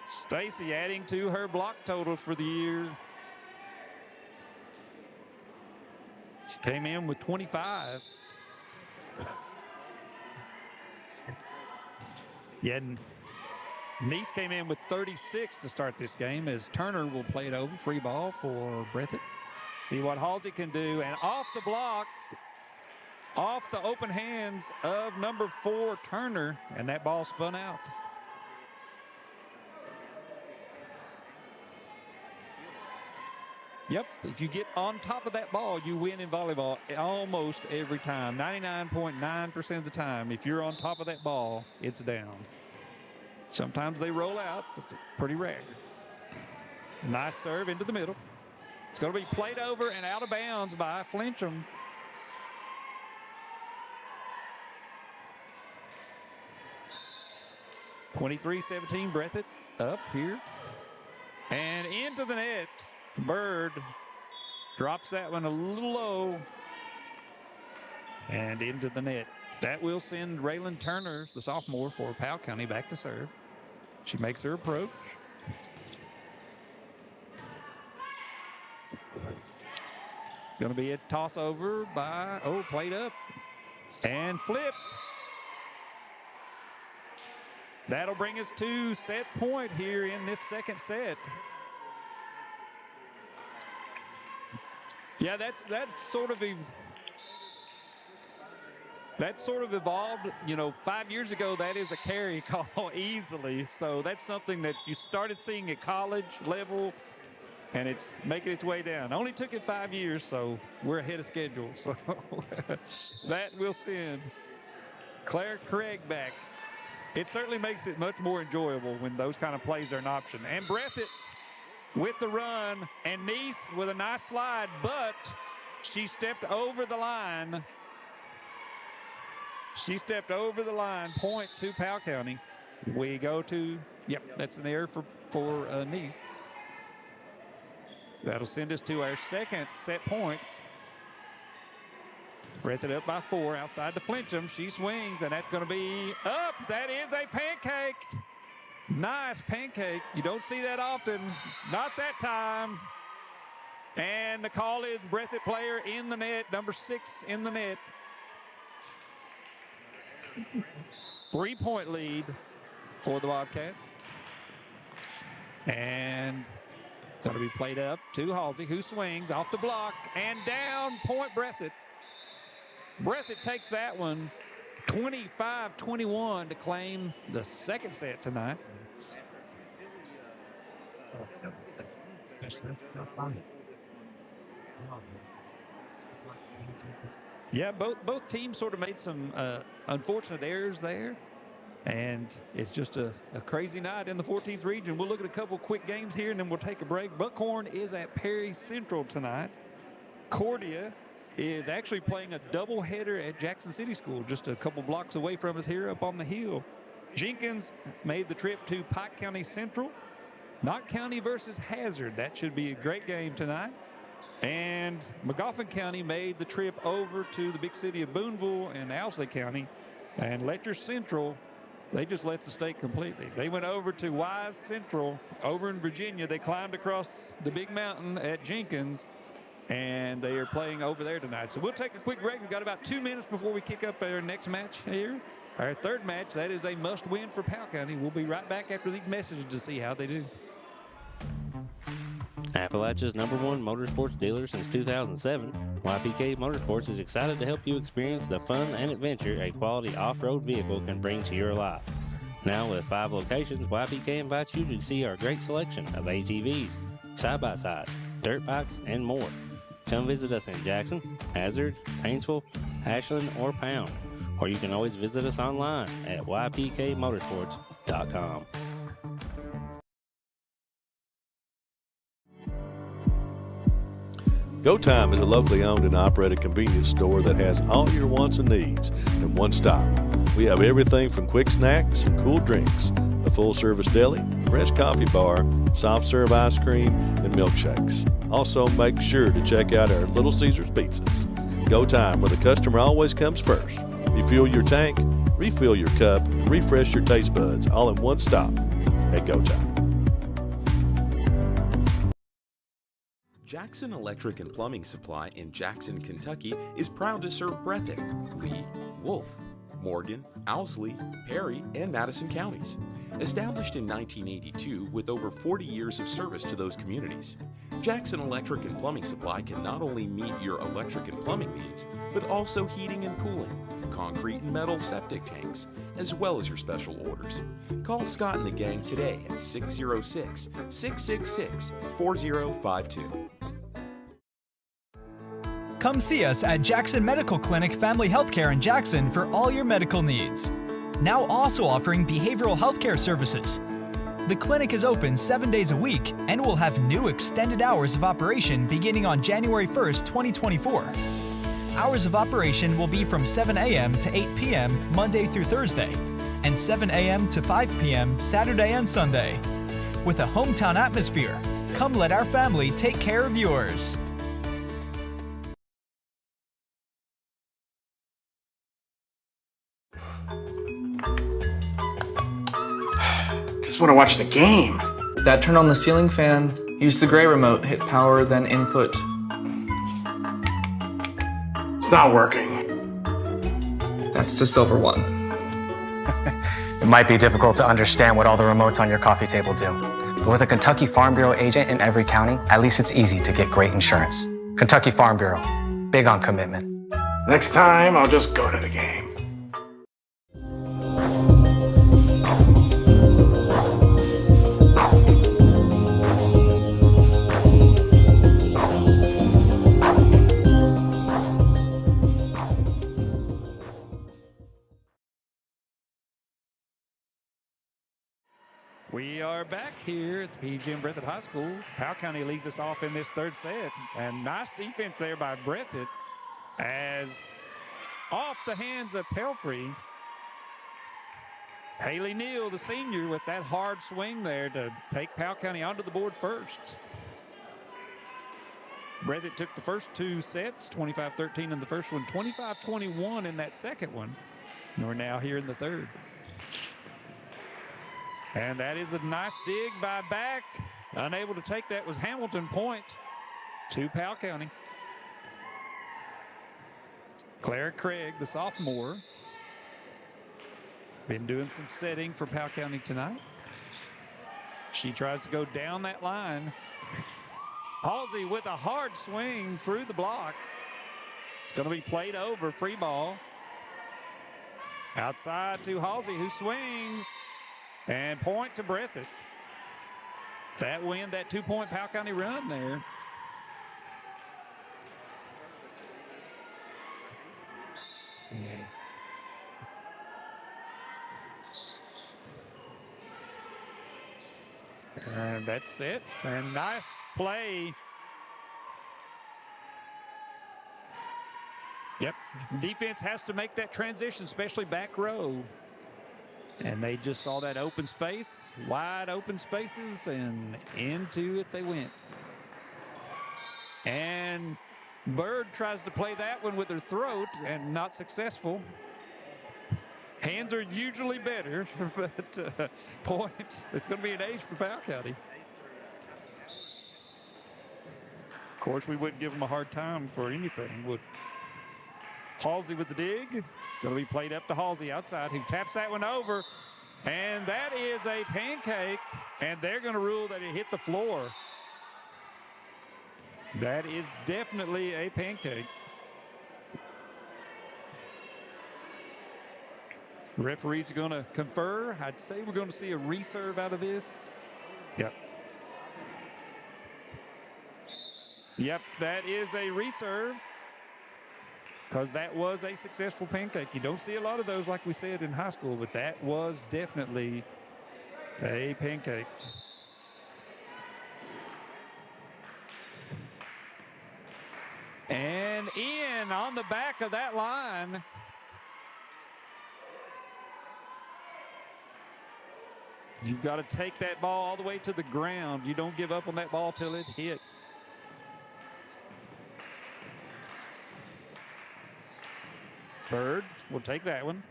Stacy adding to her block total for the year. She came in with 25. Yeah, Nice came in with 36 to start this game as Turner will play it over. Free ball for Breathitt. See what Halsey can do. And off the block, off the open hands of number 4, Turner. And that ball spun out. Yep, if you get on top of that ball, you win in volleyball almost every time. 99.9% of the time, if you're on top of that ball, it's down. Sometimes they roll out, but pretty rare. Nice serve into the middle. It's going to be played over and out of bounds by Flincham. (23-17) Breathitt up here. And into the net. Bird drops that one a little low. And into the net. That will send Raylan Turner, the sophomore for Powell County, back to serve. She makes her approach. Going to be a toss over by, played up and flipped. That'll bring us to set point here in this second set. Yeah, that's sort of evolved. 5 years ago, that is a carry call easily. So that's something that you started seeing at college level, and it's making its way down. Only took it 5 years, so we're ahead of schedule. So that will send Claire Craig back. It certainly makes it much more enjoyable when those kind of plays are an option. And Breathitt with the run, and Nice with a nice slide, but she stepped over the line. She stepped over the line. Point to Powell County. We go to, that's an error for Nice. That'll send us to our second set point. Breathitt up by 4 outside to Flincham. She swings, and that's going to be up. That is a pancake. Nice pancake. You don't see that often. Not that time. And the call is Breathitt player in the net, number 6 in the net. 3-point lead for the Wildcats. And going to be played up to Halsey, who swings off the block and down. Point Breathitt. Breathitt takes that one 25-21 to claim the second set tonight. Yeah, both teams sort of made some unfortunate errors there. And it's just a crazy night in the 14th region. We'll look at a couple quick games here, and then we'll take a break. Buckhorn is at Perry Central tonight. Cordia is actually playing a doubleheader at Jackson City School, just a couple blocks away from us here up on the hill. Jenkins made the trip to Pike County Central. Knott County versus Hazard. That should be a great game tonight. And Magoffin County made the trip over to the big city of Boonville and Owsley County. And Letcher Central, they just left the state completely. They went over to Wise Central over in Virginia. They climbed across the big mountain at Jenkins, and they are playing over there tonight. So we'll take a quick break. We've got about 2 minutes before we kick up our next match here. Our third match, that is a must-win for Powell County. We'll be right back after these messages to see how they do. Appalachia's #1 motorsports dealer since 2007, YPK Motorsports is excited to help you experience the fun and adventure a quality off-road vehicle can bring to your life. Now with 5 locations, YPK invites you to see our great selection of ATVs, side-by-sides, dirt bikes, and more. Come visit us in Jackson, Hazard, Painesville, Ashland, or Pound, or you can always visit us online at ypkmotorsports.com. Go Time is a locally owned and operated convenience store that has all your wants and needs in one stop. We have everything from quick snacks and cool drinks, a full-service deli, fresh coffee bar, soft serve ice cream, and milkshakes. Also, make sure to check out our Little Caesars pizzas. Go time, where the customer always comes first. Refuel your tank, refill your cup, and refresh your taste buds all in one stop at Go Time. Jackson Electric and Plumbing Supply in Jackson, Kentucky is proud to serve Breathitt, Lee, Wolf, Morgan, Owsley, Perry, and Madison counties. Established in 1982 with over 40 years of service to those communities, Jackson Electric and Plumbing Supply can not only meet your electric and plumbing needs, but also heating and cooling, concrete and metal septic tanks, as well as your special orders. Call Scott and the gang today at 606-666-4052. Come see us at Jackson Medical Clinic Family Healthcare in Jackson for all your medical needs. Now also offering behavioral healthcare services. The clinic is open 7 days a week and will have new extended hours of operation beginning on January 1st, 2024. Hours of operation will be from 7 a.m. to 8 p.m. Monday through Thursday, and 7 a.m. to 5 p.m. Saturday and Sunday. With a hometown atmosphere, come let our family take care of yours. Just want to watch the game. That turn on the ceiling fan. Use the gray remote, hit power, then input. It's not working. That's the silver one. It might be difficult to understand what all the remotes on your coffee table do. But with a Kentucky Farm Bureau agent in every county, at least it's easy to get great insurance. Kentucky Farm Bureau, big on commitment. Next time, I'll just go to the game. We are back here at the PE Gym Breathitt High School. Powell County leads us off in this third set. And nice defense there by Breathitt, as off the hands of Pelfrey. Haley Neal, the senior, with that hard swing there to take Powell County onto the board first. Breathitt took the first two sets, 25-13 in the first one, 25-21 in that second one. And we're now here in the third. And that is a nice dig by back. Unable to take that was Hamilton. Point to Powell County. Clara Craig, the sophomore, been doing some setting for Powell County tonight. She tries to go down that line. Halsey with a hard swing through the block. It's going to be played over, free ball. Outside to Halsey, who swings. And point to Breathitt. That win, that 2-point Powell County run there. And that's it. And nice play. Yep, defense has to make that transition, especially back row. And they just saw that open space, wide open spaces, and into it they went. And Bird tries to play that one with her throat and not successful. Hands are usually better, but point, it's going to be an ace for Powell County. Of course, we wouldn't give them a hard time for anything, would Halsey with the dig. It's going to be played up to Halsey outside, who taps that one over. And that is a pancake. And they're going to rule that it hit the floor. That is definitely a pancake. Referees are going to confer. I'd say we're going to see a reserve out of this. Yep. Yep, that is a reserve, because that was a successful pancake. You don't see a lot of those, like we said, in high school, but that was definitely a pancake. And in on the back of that line. You've got to take that ball all the way to the ground. You don't give up on that ball till it hits. Bird will take that one.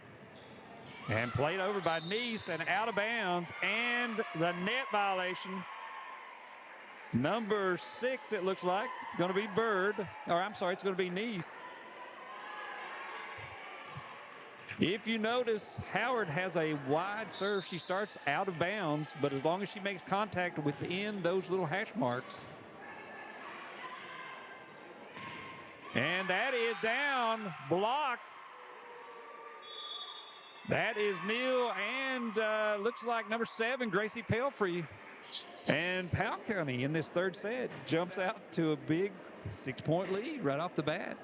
And played over by Neese and out of bounds. And the net violation. Number 6, it looks like. It's going to be Bird. Or I'm sorry, it's going to be Neese. If you notice, Howard has a wide serve. She starts out of bounds, but as long as she makes contact within those little hash marks. And that is down, blocked. That is Neal, and looks like number 7, Gracie Pelfrey. And Powell County in this third set jumps out to a big 6-point lead right off the bat.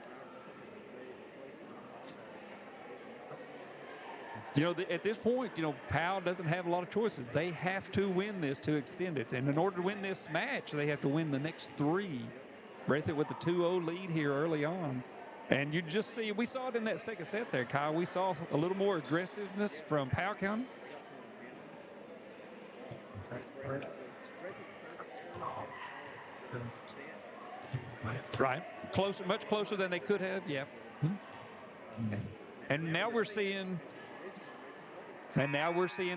You know, at this point, you know, Powell doesn't have a lot of choices. They have to win this to extend it. And in order to win this match, they have to win the next 3. Breathitt with the 2-0 lead here early on. And you just see, we saw it in that second set there, Kyle. We saw a little more aggressiveness from Powell County. Right. Closer, much closer than they could have, yeah. And now we're seeing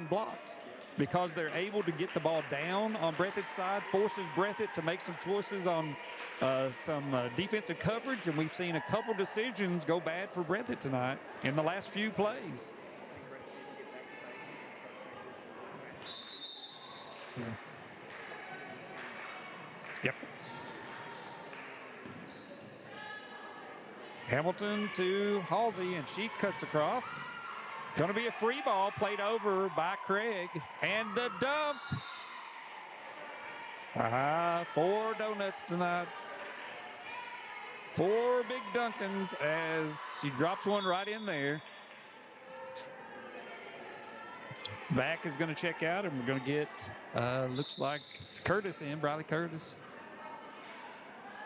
blocks because they're able to get the ball down on Breathitt's side, forces Breathitt to make some choices on some defensive coverage, and we've seen a couple decisions go bad for Breathitt tonight in the last few plays. Yep. Hamilton to Halsey, and she cuts across. Going to be a free ball played over by Craig. And the dump. 4 donuts tonight. 4 big Duncans as she drops one right in there. Back is going to check out, and we're going to get, looks like Curtis in, Briley Curtis.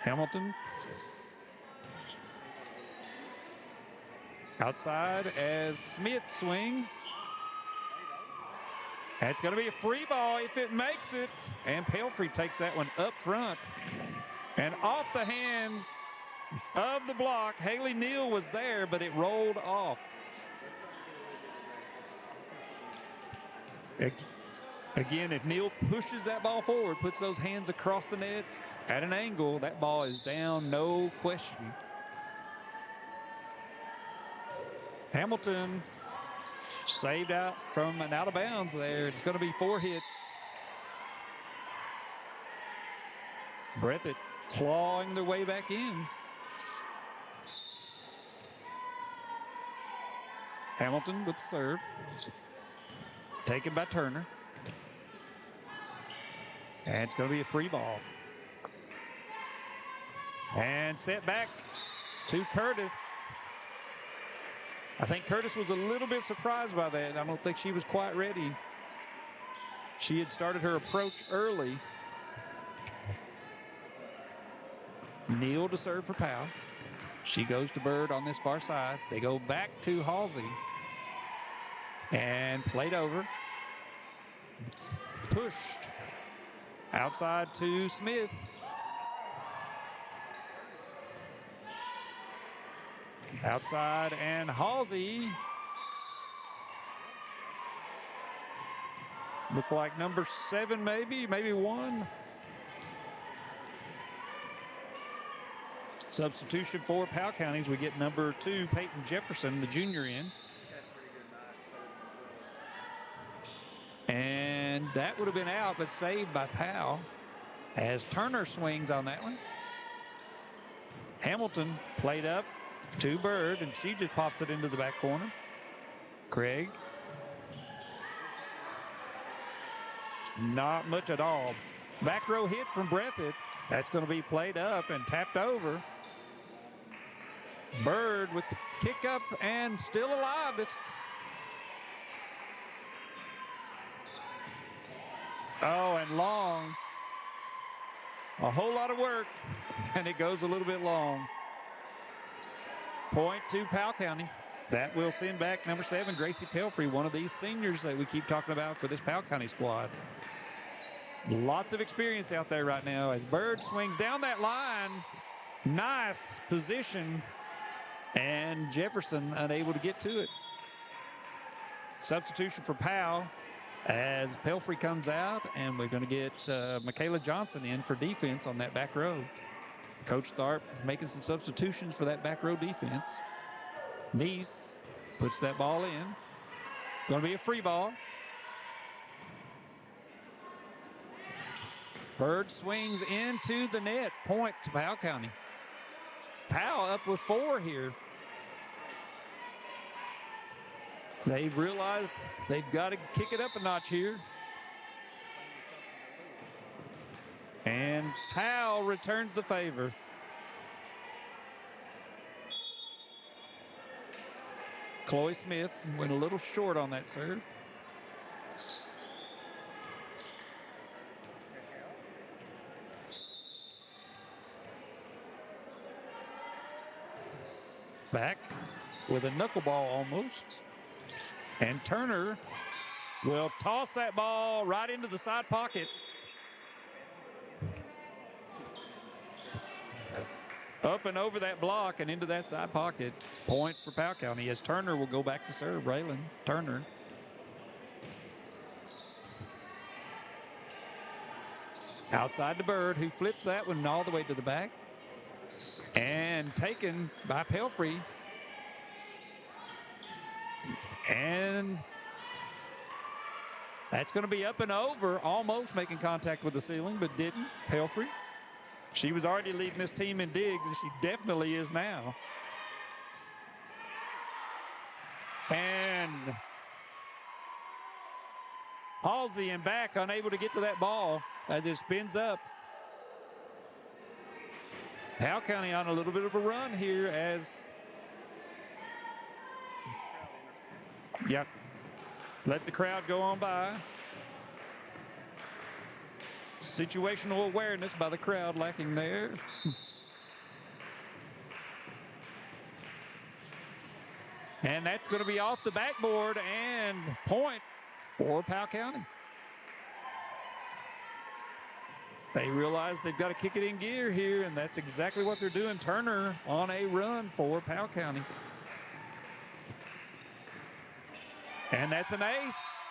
Hamilton. Outside as Smith swings. That's going to be a free ball if it makes it. And Pelfrey takes that one up front. And off the hands of the block. Haley Neal was there, but it rolled off. Again, if Neal pushes that ball forward, puts those hands across the net at an angle, that ball is down, no question. Hamilton saved out from an out of bounds there. It's going to be 4 hits. Breathitt clawing their way back in. Hamilton with the serve. Taken by Turner. And it's going to be a free ball. And set back to Curtis. I think Curtis was a little bit surprised by that. I don't think she was quite ready. She had started her approach early. Neal to serve for Powell. She goes to Bird on this far side. They go back to Halsey. And played over. Pushed. Outside to Smith. Outside and Halsey. Look like number 7 maybe 1. Substitution for Powell County. We get number 2, Peyton Jefferson, the junior in. And that would have been out, but saved by Powell as Turner swings on that one. Hamilton played up to Bird, and she just pops it into the back corner. Craig. Not much at all. Back row hit from Breathitt. That's going to be played up and tapped over. Bird with the kick up and still alive. Oh, and long. A whole lot of work, and it goes a little bit long. Point to Powell County. That will send back number 7, Gracie Pelfrey, one of these seniors that we keep talking about for this Powell County squad. Lots of experience out there right now as Bird swings down that line. Nice position. And Jefferson unable to get to it. Substitution for Powell as Pelfrey comes out, and we're going to get Michaela Johnson in for defense on that back row. Coach start making some substitutions for that back row defense. Neese puts that ball in. Going to be a free ball. Bird swings into the net. Point to Powell County. Powell up with 4 here. They've realized they've got to kick it up a notch here. And Powell returns the favor. Chloe Smith went a little short on that serve. Back with a knuckleball almost. And Turner will toss that ball right into the side pocket. Up and over that block and into that side pocket. Point for Powell County as Turner will go back to serve. Braylon Turner. Outside to Bird, who flips that one all the way to the back. And taken by Pelfrey. And that's going to be up and over, almost making contact with the ceiling, but didn't. Pelfrey. She was already leading this team in digs, and she definitely is now. And Halsey and back, unable to get to that ball as it spins up. Powell County on a little bit of a run here as, yep, let the crowd go on by. Situational awareness by the crowd lacking there. And that's going to be off the backboard and point for Powell County. They realize they've got to kick it in gear here, and that's exactly what they're doing. Turner on a run for Powell County. And that's an ace.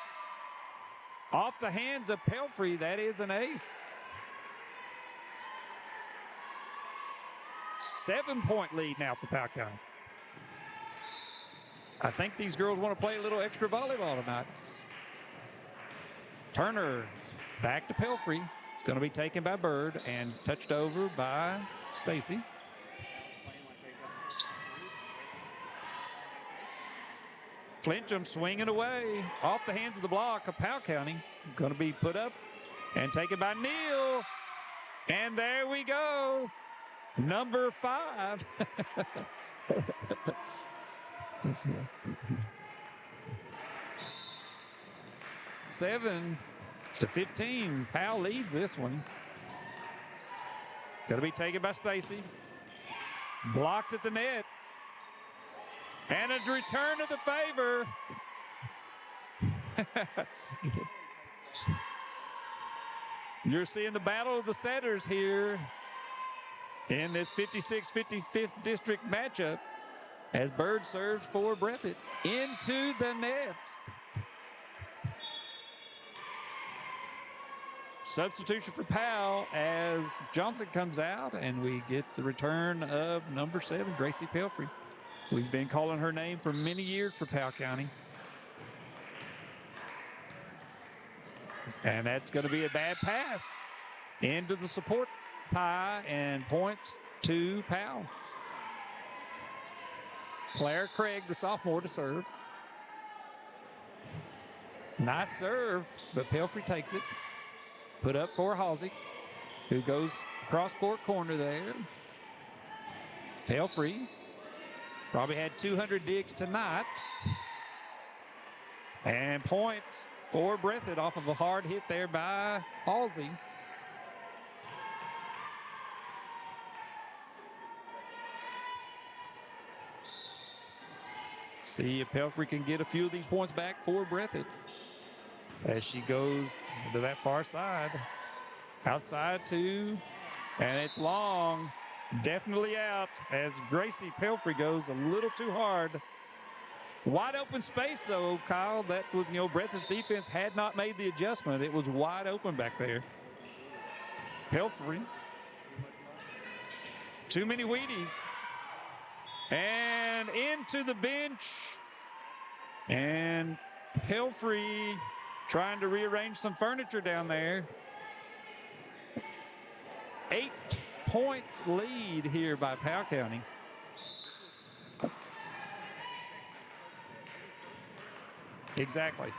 Off the hands of Pelfrey, that is an ace. 7-point lead now for Powell County. I think these girls want to play a little extra volleyball tonight. Turner back to Pelfrey. It's going to be taken by Bird and touched over by Stacy. Flincham swinging away off the hands of the block of Powell County. It's going to be put up and taken by Neal. And there we go. Number 5. 7-15. Powell leads this one. Going to be taken by Stacy. Blocked at the net. And a return of the favor. You're seeing the battle of the setters here in this 56-55th district matchup as Bird serves for Breathitt into the net. Substitution for Powell as Johnson comes out, and we get the return of number 7, Gracie Pelfrey. We've been calling her name for many years for Powell County. And that's going to be a bad pass into the support pie and point to Powell. Claire Craig, the sophomore, to serve. Nice serve, but Pelfrey takes it. Put up for Halsey, who goes cross-court corner there. Pelfrey probably had 200 digs tonight. And point for Breathitt off of a hard hit there by Halsey. See if Pelfrey can get a few of these points back for Breathitt as she goes to that far side. Outside two, and it's long. Definitely out as Gracie Pelfrey goes a little too hard. Wide open space, though, Kyle. That was, Breathitt's defense had not made the adjustment. It was wide open back there. Pelfrey. Too many Wheaties. And into the bench. And Pelfrey trying to rearrange some furniture down there. 8-point lead here by Powell County. Exactly.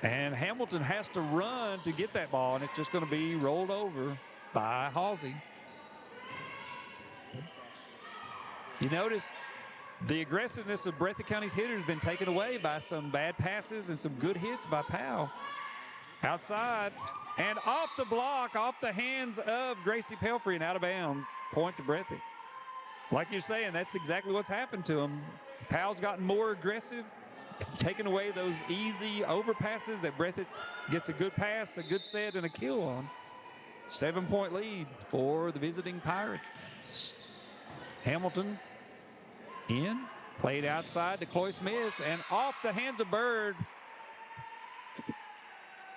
And Hamilton has to run to get that ball, and it's just going to be rolled over by Halsey. You notice the aggressiveness of Breathitt County's hitters has been taken away by some bad passes and some good hits by Powell. Outside and off the block, off the hands of Gracie Pelfrey and out of bounds. Point to Breathitt. Like you're saying, that's exactly what's happened to him. Powell's gotten more aggressive, taking away those easy overpasses that Breathitt gets a good pass, a good set, and a kill on. 7-point lead for the visiting Pirates. Hamilton in, played outside to Chloe Smith, and off the hands of Bird.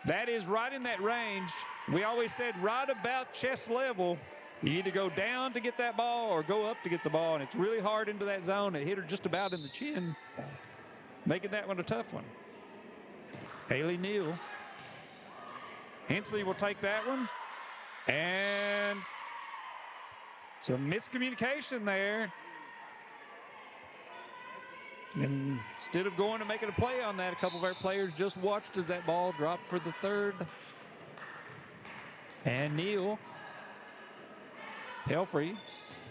That is right in that range. We always said right about chest level. You either go down to get that ball or go up to get the ball, and it's really hard into that zone. It hit her just about in the chin, making that one a tough one. Haley Neal. Hensley will take that one. And some miscommunication there. And instead of going and making a play on that, a couple of our players just watched as that ball dropped for the third. And Neal, Pelfrey,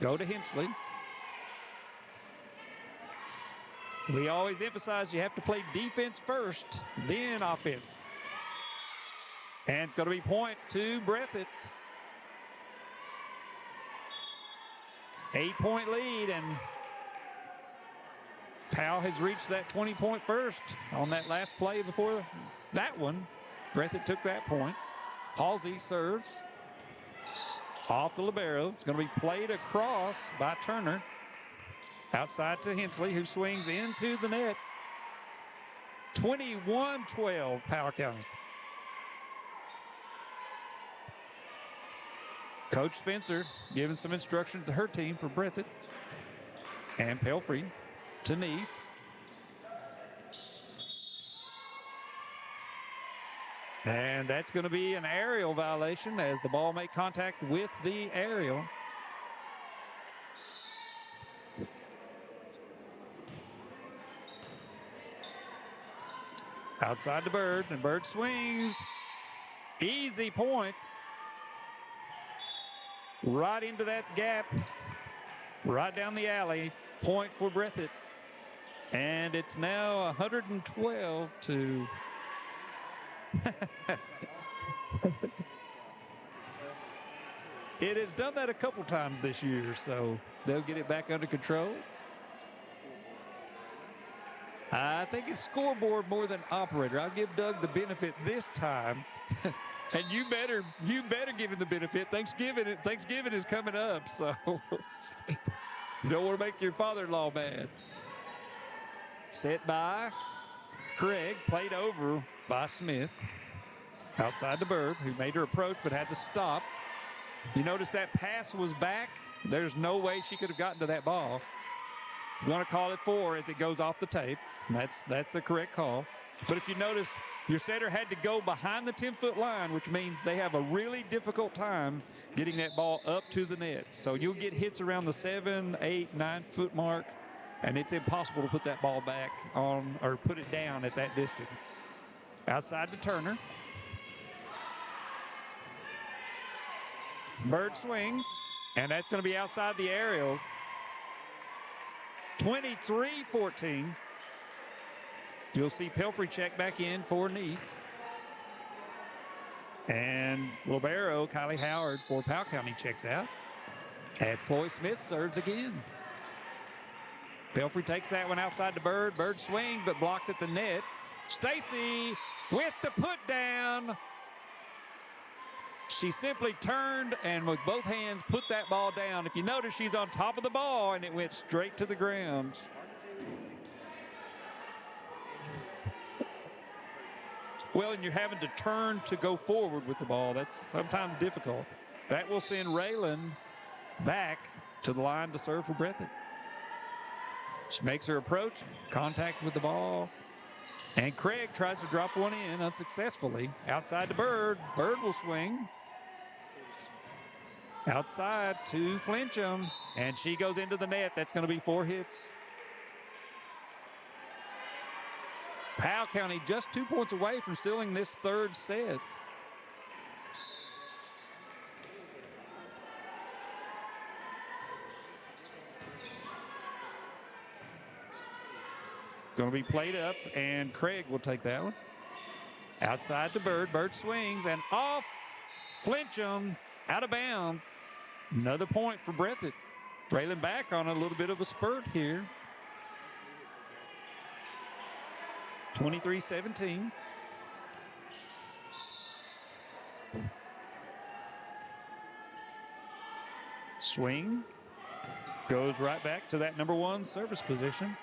go to Hensley. We always emphasize you have to play defense first, then offense. And it's going to be point to Breathitt. 8-point lead, and Powell has reached that 20-point first on that last play before that one. Breathitt took that point. Halsey serves off the libero. It's going to be played across by Turner. Outside to Hensley, who swings into the net. 21-12, Powell County. Coach Spencer giving some instruction to her team for Breathitt. And Pelfrey to Nice. And that's going to be an aerial violation as the ball made contact with the aerial. Outside to Bird, and Bird swings. Easy point. Right into that gap. Right down the alley. Point for Breathitt. And it's now 112 to... It has done that a couple times this year, so they'll get it back under control. I think it's scoreboard more than operator. I'll give Doug the benefit this time. And you better give him the benefit. Thanksgiving is coming up, so you don't want to make your father-in-law mad. Set by Craig, played over by Smith. Outside to Bird, who made her approach but had to stop. You notice that pass was back. There's no way she could have gotten to that ball. I'm going to call it 4 as it goes off the tape. That's the correct call. But if you notice, your setter had to go behind the 10-foot line, which means they have a really difficult time getting that ball up to the net. So you'll get hits around the 7, 8, 9-foot mark, and it's impossible to put that ball back on or put it down at that distance. Outside to Turner. Bird swings, and that's going to be outside the aerials. 23-14. You'll see Pelfrey check back in for Nice. And libero, Kylie Howard for Powell County checks out. As Chloe Smith serves again. Pelfrey takes that one outside the Bird. Bird swing, but blocked at the net. Stacy with the put down. She simply turned and with both hands put that ball down. If you notice, she's on top of the ball and it went straight to the ground. Well, and you're having to turn to go forward with the ball. That's sometimes difficult. That will send Raylan back to the line to serve for Breathitt. She makes her approach, contact with the ball, and Craig tries to drop one in unsuccessfully. Outside the Bird. Bird will swing. Outside to Flincham, and she goes into the net. That's going to be 4 hits. Powell County just 2 points away from stealing this third set. Going to be played up, and Craig will take that one. Outside the Bird. Bird swings, and off Flincham, out of bounds. Another point for Breathitt. Raylan back on a little bit of a spurt here. 23-17. Swing. Goes right back to that number 1 service position.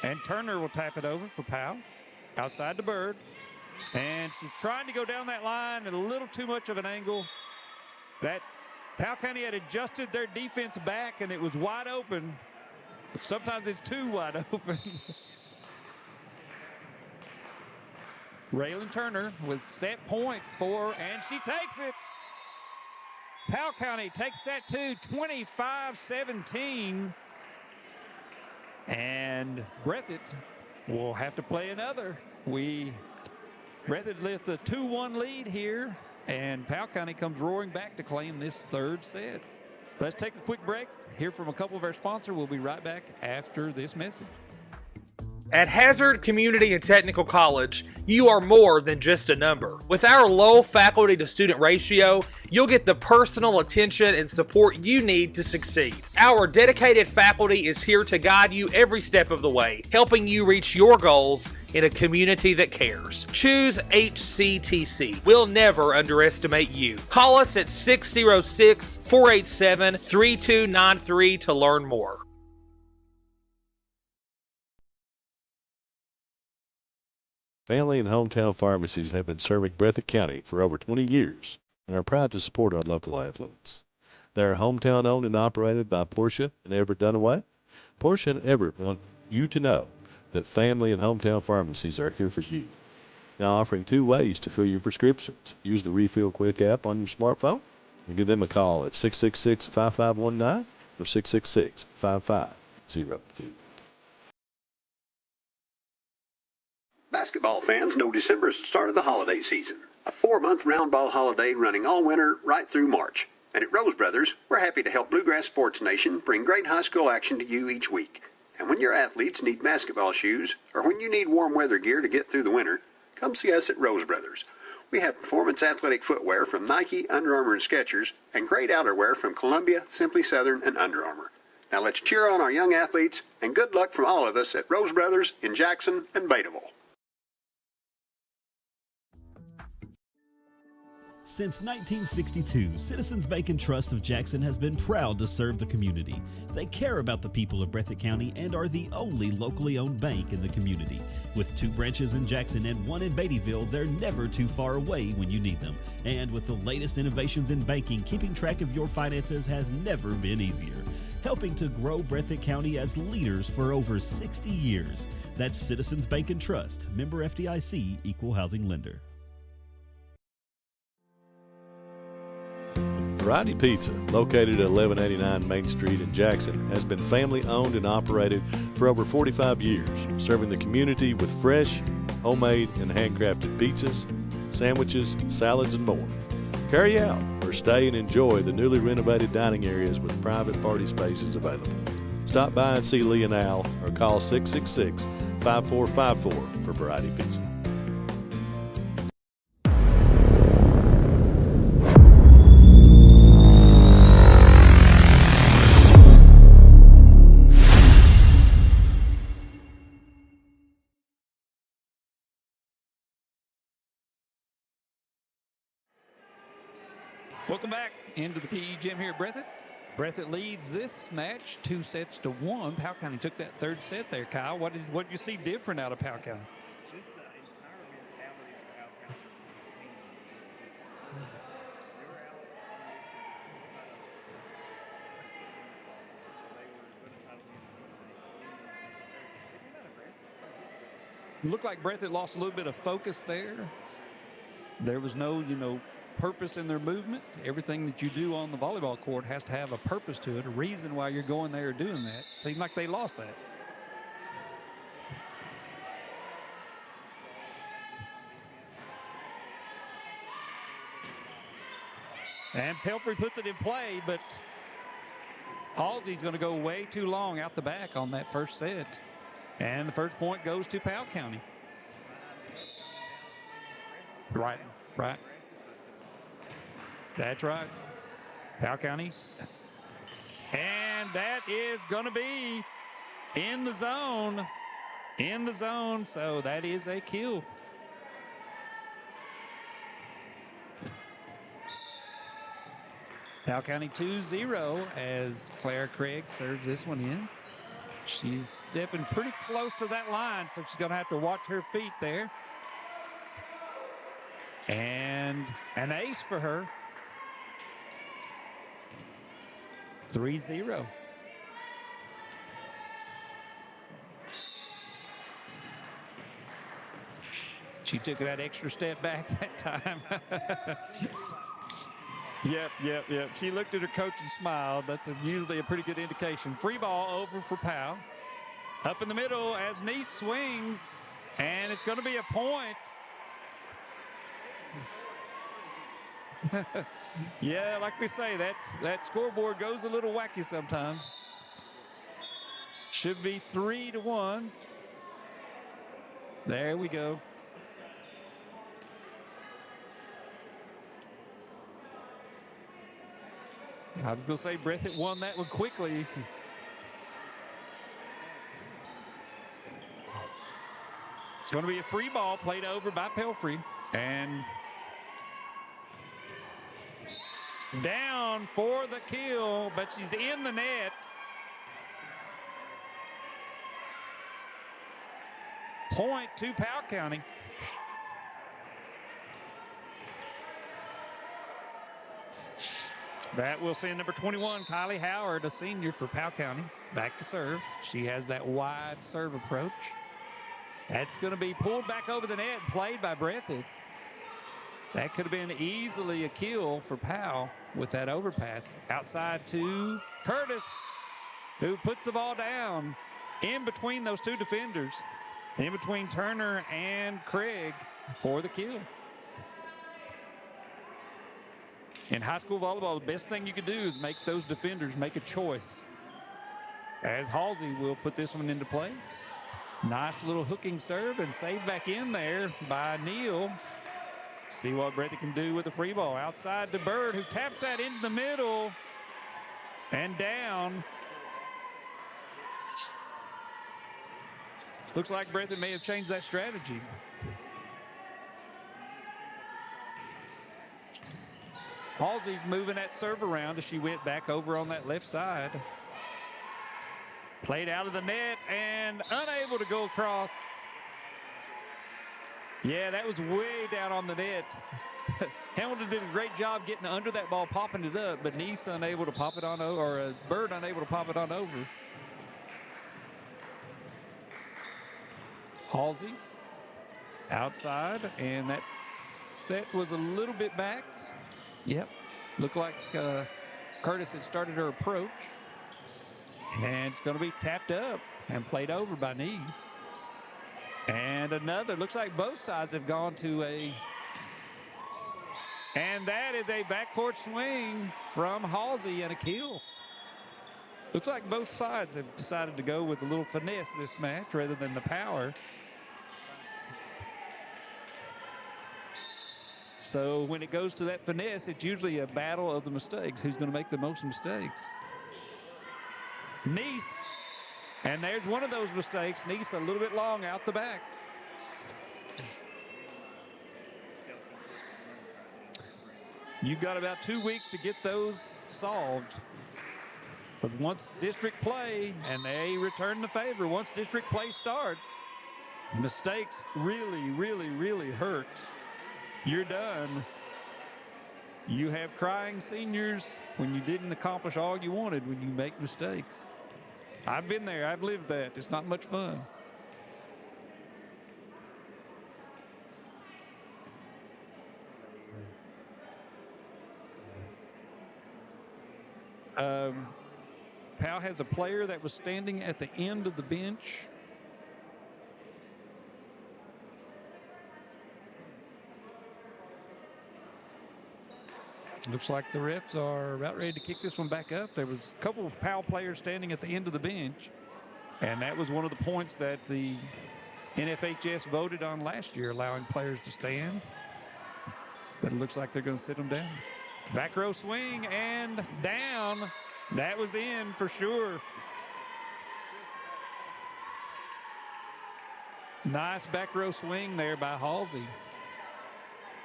And Turner will tap it over for Powell. Outside the Bird. And she's trying to go down that line at a little too much of an angle. That Powell County had adjusted their defense back and it was wide open. But sometimes it's too wide open. Raylan Turner with set point for, and she takes it. Powell County takes set 2, 25-17. And Breathitt will have to play another. Breathitt left a 2-1 lead here, and Powell County comes roaring back to claim this third set. Let's take a quick break, hear from a couple of our sponsors. We'll be right back after this message. At Hazard Community and Technical College, you are more than just a number. With our low faculty to student ratio, you'll get the personal attention and support you need to succeed. Our dedicated faculty is here to guide you every step of the way, helping you reach your goals in a community that cares. Choose HCTC. We'll never underestimate you. Call us at 606-487-3293 to learn more. Family and hometown pharmacies have been serving Breathitt County for over 20 years and are proud to support our local athletes. They are hometown owned and operated by Portia and Everett Dunaway. Portia and Everett want you to know that family and hometown pharmacies are here for you. Now offering 2 ways to fill your prescriptions. Use the Refill Quick app on your smartphone and give them a call at 666-5519 or 666-5502. Basketball fans know December is the start of the holiday season. A 4-month round ball holiday running all winter right through March. And at Rose Brothers, we're happy to help Bluegrass Sports Nation bring great high school action to you each week. And when your athletes need basketball shoes, or when you need warm weather gear to get through the winter, come see us at Rose Brothers. We have performance athletic footwear from Nike, Under Armour, and Skechers, and great outerwear from Columbia, Simply Southern, and Under Armour. Now let's cheer on our young athletes, and good luck from all of us at Rose Brothers in Jackson and Betaville. Since 1962, Citizens Bank and Trust of Jackson has been proud to serve the community. They care about the people of Breathitt County and are the only locally owned bank in the community. With 2 branches in Jackson and 1 in Beattyville, they're never too far away when you need them. And with the latest innovations in banking, keeping track of your finances has never been easier. Helping to grow Breathitt County as leaders for over 60 years. That's Citizens Bank and Trust, member FDIC, equal housing lender. Variety Pizza, located at 1189 Main Street in Jackson, has been family owned and operated for over 45 years, serving the community with fresh, homemade, and handcrafted pizzas, sandwiches, salads, and more. Carry out or stay and enjoy the newly renovated dining areas with private party spaces available. Stop by and see Lee and Al or call 666-5454 for Variety Pizza. Welcome back into the PE gym here at Breathitt. Breathitt leads this match 2-1. Powell County took that third set there, Kyle. What did you see different out of Powell County? Just the entire mentality of Powell County. They were out on It looked like Breathitt lost a little bit of focus there. There was no, purpose in their movement. Everything that you do on the volleyball court has to have a purpose to it, a reason why you're going there doing that. Seemed like they lost that. And Pelfrey puts it in play, but Halsey's going to go way too long out the back on that first set. And the first point goes to Powell County. Right. That's right. Powell County. And that is going to be in the zone. So that is a kill. Powell County 2-0 as Claire Craig serves this one in. She's stepping pretty close to that line, so she's going to have to watch her feet there. And an ace for her. 3-0. She took that extra step back that time. Yep. She looked at her coach and smiled. That's usually a pretty good indication. Free ball over for Powell. Up in the middle as Nice swings, and it's going to be a point. Yeah, like we say, that scoreboard goes a little wacky sometimes. Should be 3-1. There we go. I was going to say Breathitt won that one quickly. It's going to be a free ball played over by Pelfrey. And down for the kill, but she's in the net. Point to Powell County. That will send number 21, Kylie Howard, a senior for Powell County, back to serve. She has that wide serve approach. That's going to be pulled back over the net and played by Breathitt. That could have been easily a kill for Powell with that overpass. Outside to Curtis, who puts the ball down in between those two defenders, in between Turner and Craig for the kill. In high school volleyball, the best thing you could do is make those defenders make a choice. As Halsey will put this one into play. Nice little hooking serve and saved back in there by Neal. See what Breathitt can do with the free ball. Outside to Bird, who taps that into the middle and down. Looks like Breathitt may have changed that strategy. Halsey moving that serve around as she went back over on that left side. Played out of the net and unable to go across. Yeah, that was way down on the net. Hamilton did a great job getting under that ball, popping it up, but Nice unable to pop it on over, or Bird unable to pop it on over. Halsey outside, and that set was a little bit back. Yep, looked like Curtis had started her approach. And it's going to be tapped up and played over by Nice. And another, looks like both sides have gone to and that is a backcourt swing from Halsey and a kill. Looks like both sides have decided to go with a little finesse this match rather than the power. So when it goes to that finesse, it's usually a battle of the mistakes. Who's going to make the most mistakes? Nice. And there's one of those mistakes. Nice a little bit long out the back. You've got about 2 weeks to get those solved. But once district play, and they return the favor, once district play starts, mistakes really, really, really hurt. You're done. You have crying seniors when you didn't accomplish all you wanted when you make mistakes. I've been there. I've lived that. It's not much fun. Powell has a player that was standing at the end of the bench. Looks like the refs are about ready to kick this one back up. There was a couple of Powell players standing at the end of the bench, and that was one of the points that the NFHS voted on last year, allowing players to stand. But it looks like they're going to sit them down. Back row swing and down. That was in for sure. Nice back row swing there by Halsey.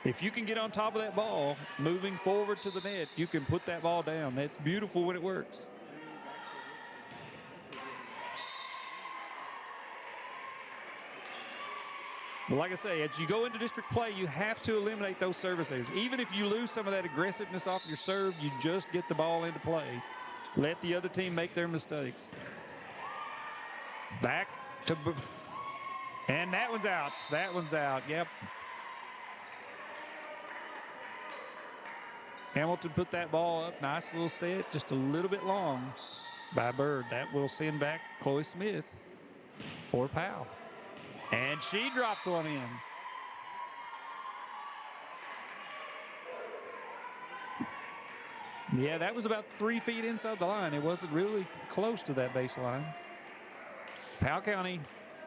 If you can get on top of that ball, moving forward to the net, you can put that ball down. That's beautiful when it works. But like I say, as you go into district play, you have to eliminate those service errors. Even if you lose some of that aggressiveness off your serve, you just get the ball into play. Let the other team make their mistakes. Back to... And that one's out. That one's out. Yep. Hamilton put that ball up. Nice little set. Just a little bit long by Bird. That will send back Chloe Smith for Powell. And she dropped one in. Yeah, that was about 3 feet inside the line. It wasn't really close to that baseline. Powell County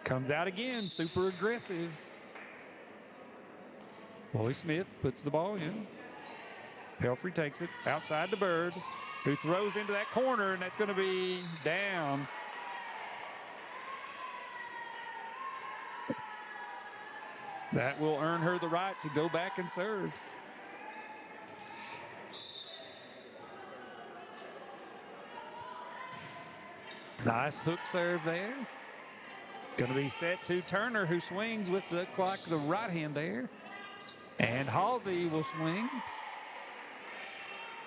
comes out again, super aggressive. Chloe Smith puts the ball in. Pelfrey takes it outside to Bird, who throws into that corner, and that's going to be down. That will earn her the right to go back and serve. Nice hook serve there. It's going to be set to Turner, who swings with the clock, the right hand there. And Halsey will swing.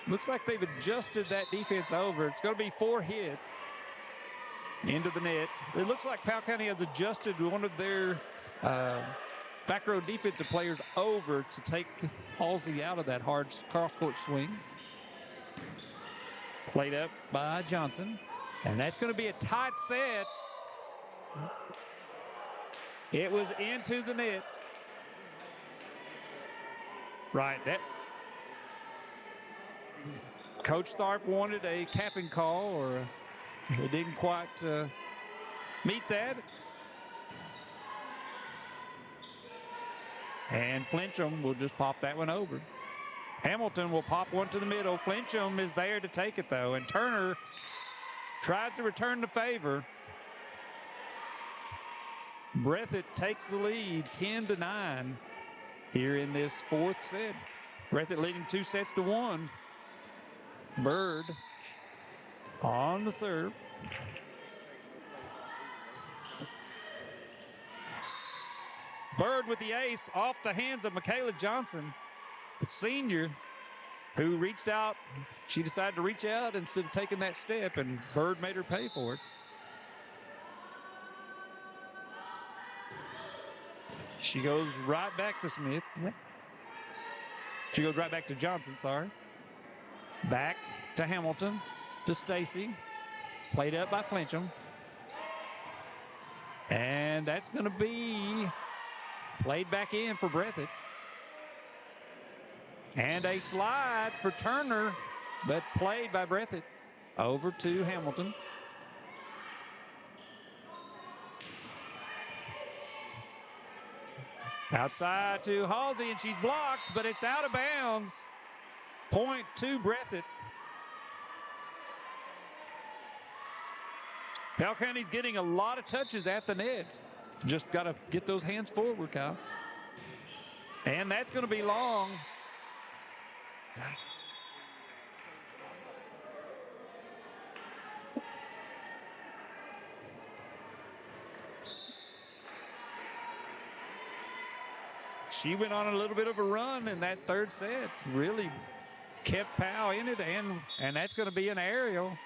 Looks like they've adjusted that defense over. It's going to be 4 hits into the net. It looks like Powell County has adjusted one of their back row defensive players over to take Halsey out of that hard cross-court swing. Played up by Johnson. And that's going to be a tight set. It was into the net. Right, that Coach Tharp wanted a capping call, or it didn't quite meet that. And Flincham will just pop that one over. Hamilton will pop one to the middle. Flincham is there to take it, though, and Turner tried to return the favor. Breathitt takes the lead 10-9 here in this 4th set. Breathitt leading 2-1. Bird on the serve. Bird with the ace off the hands of Michaela Johnson, the senior, who reached out. She decided to reach out instead of taking that step, and Bird made her pay for it. She goes right back to Smith. She goes right back to Johnson, sorry. Back to Hamilton, to Stacy. Played up by Flincham. And that's going to be played back in for Breathitt. And a slide for Turner, but played by Breathitt. Over to Hamilton. Outside to Halsey, and she's blocked, but it's out of bounds. Point to Breathitt. Powell County's getting a lot of touches at the net. Just got to get those hands forward, Kyle. And that's going to be long. She went on a little bit of a run in that third set. Really kept Powell in it, and that's going to be an aerial.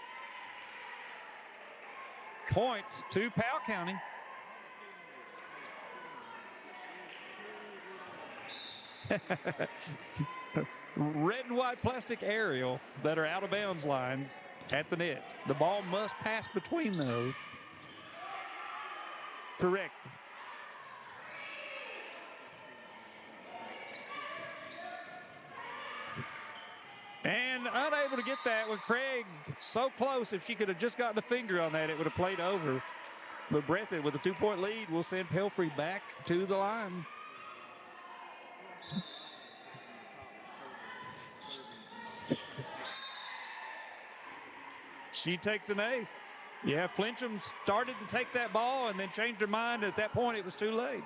Point to Powell County. Red and white plastic aerial that are out of bounds lines at the net. The ball must pass between those. Correct. And unable to get that with Craig so close. If she could have just gotten a finger on that, it would have played over. But Breathitt with a 2-point lead will send Pelfrey back to the line. She takes an ace. Yeah, Flincham started to take that ball and then changed her mind. At that point, it was too late.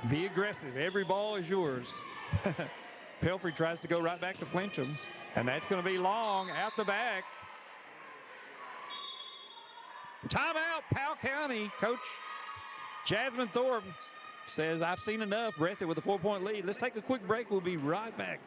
Be aggressive. Every ball is yours. Pelfrey tries to go right back to Flincham, and that's going to be long out the back. Timeout, Powell County. Coach Jasmine Thorpe says, I've seen enough. Breathitt with a 4-point lead. Let's take a quick break. We'll be right back.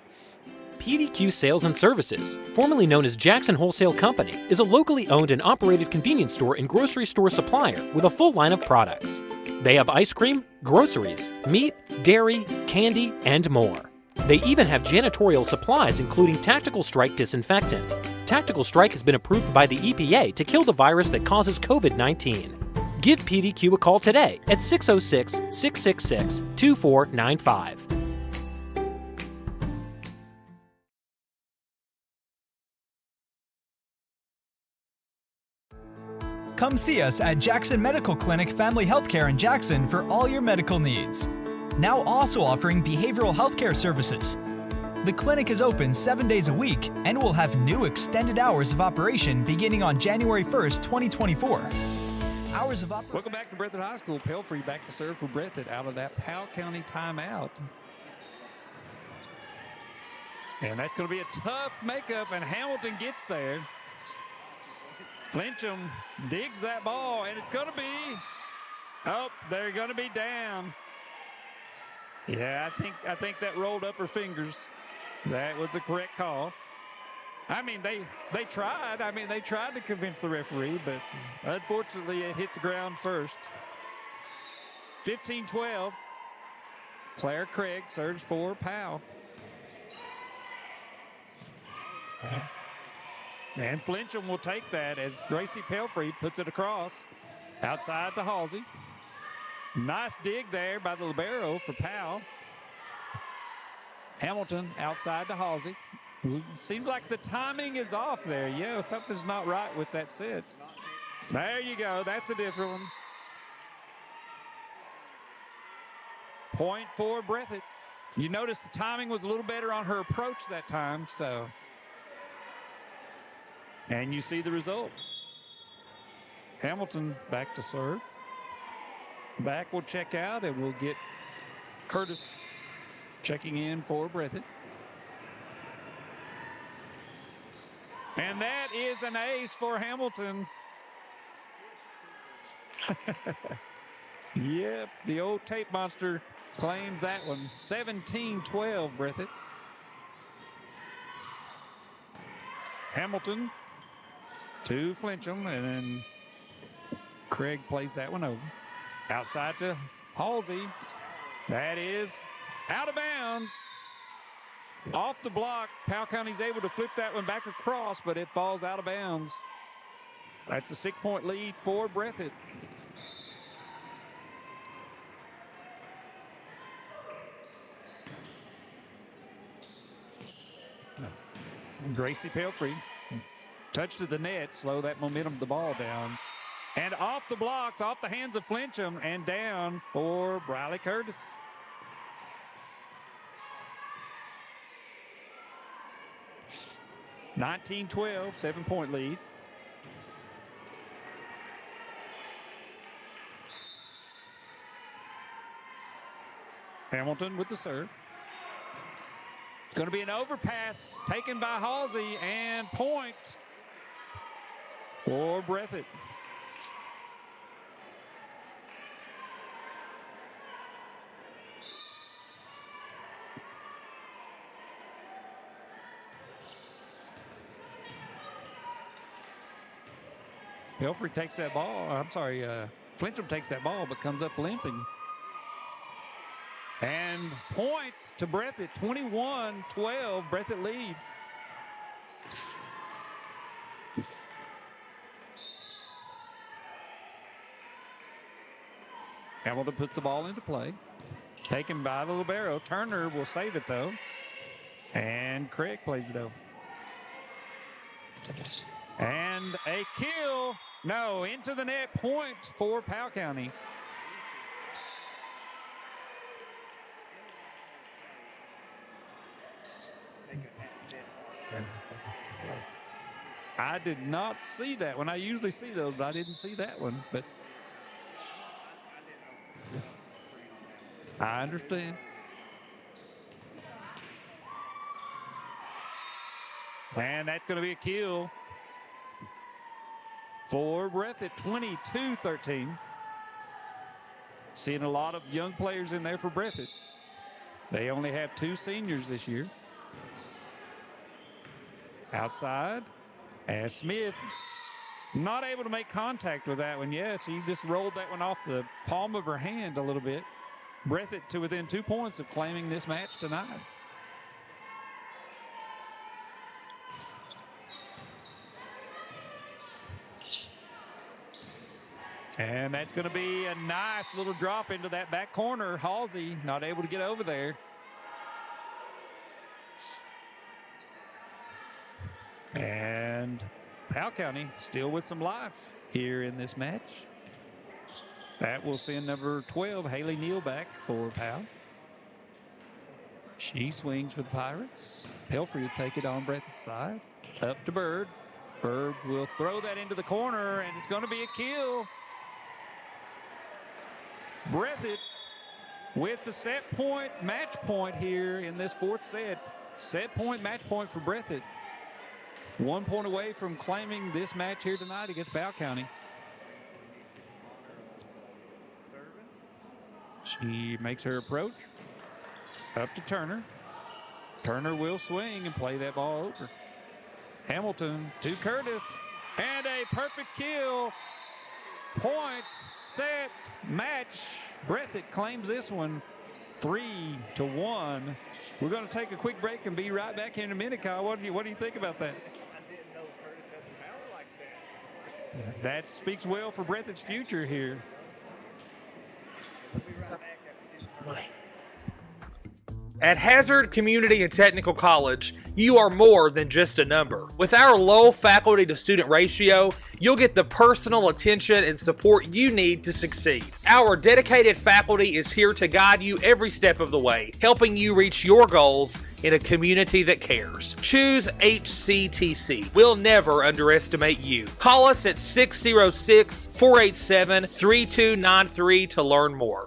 PDQ Sales and Services, formerly known as Jackson Wholesale Company, is a locally owned and operated convenience store and grocery store supplier with a full line of products. They have ice cream, groceries, meat, dairy, candy, and more. They even have janitorial supplies including Tactical Strike disinfectant. Tactical Strike has been approved by the EPA to kill the virus that causes COVID-19. Give PDQ a call today at 606-666-2495. Come see us at Jackson Medical Clinic Family Healthcare in Jackson for all your medical needs. Now also offering behavioral healthcare services. The clinic is open 7 days a week and will have new extended hours of operation beginning on January 1st, 2024. Hours of operation. Welcome back to Breathitt High School. Pelfrey back to serve for Breathitt out of that Powell County timeout. And that's going to be a tough makeup, and Hamilton gets there. Flincham digs that ball, and it's going to be, they're going to be down. Yeah, I think that rolled up her fingers. That was the correct call. I mean, they tried. I mean, they tried to convince the referee, but unfortunately it hit the ground first. 15-12. Claire Craig serves for Powell. And Flincham will take that as Gracie Pelfrey puts it across outside to Halsey. Nice dig there by the libero for Powell. Hamilton outside to Halsey. Seems like the timing is off there. Yeah, something's not right with that set. There you go. That's a different one. Point for Breathitt. You notice the timing was a little better on her approach that time, so. And you see the results. Hamilton back to serve. Back will check out, and we'll get Curtis checking in for Breathitt. And that is an ace for Hamilton. Yep, the old tape monster claims that one. 17-12, Breathitt. Hamilton to Flincham, and then Craig plays that one over. Outside to Halsey. That is out of bounds. Off the block. Powell County's able to flip that one back across, but it falls out of bounds. That's a 6-point lead for Breathitt. Gracie Pelfrey. Touch to the net, slow that momentum of the ball down. And off the blocks, off the hands of Flincham, and down for Briley Curtis. (19-12), 7-point lead. Hamilton with the serve. It's going to be an overpass taken by Halsey, and point for Breathitt. Pelfrey takes that ball. I'm sorry, Flincham takes that ball, but comes up limping. And point to Breathitt, 21-12, Breathitt lead. Hamilton puts the ball into play. Taken by the libero. Turner will save it, though. And Craig plays it over. And a kill. No, into the net. Point for Powell County. I did not see that one. I usually see those. I didn't see that one, but I understand. And that's going to be a kill for Breathitt, 22-13. Seeing a lot of young players in there for Breathitt. They only have 2 seniors this year. Outside, as Smith not able to make contact with that one. Yes, he just rolled that one off the palm of her hand a little bit. Breathitt to within 2 points of claiming this match tonight. And that's going to be a nice little drop into that back corner. Halsey not able to get over there. And Powell County still with some life here in this match. That will send number 12, Haley Neal, back for Powell. She swings for the Pirates. Pelfrey will take it on Breathitt's side. Up to Bird. Bird will throw that into the corner, and it's going to be a kill. Breathitt with the set point, match point here in this 4th set. Set point, match point for Breathitt. 1 point away from claiming this match here tonight against Powell County. She makes her approach. Up to Turner. Turner will swing and play that ball over. Hamilton to Curtis. And a perfect kill. Point, set, match. Breathitt claims this one 3-1. We're going to take a quick break and be right back in a minute, Kyle. What do you think about that? That speaks well for Breathitt's future here. At Hazard Community and Technical College, you are more than just a number. With our low faculty to student ratio, you'll get the personal attention and support you need to succeed. Our dedicated faculty is here to guide you every step of the way, helping you reach your goals in a community that cares. Choose HCTC. We'll never underestimate you. Call us at 606-487-3293 to learn more.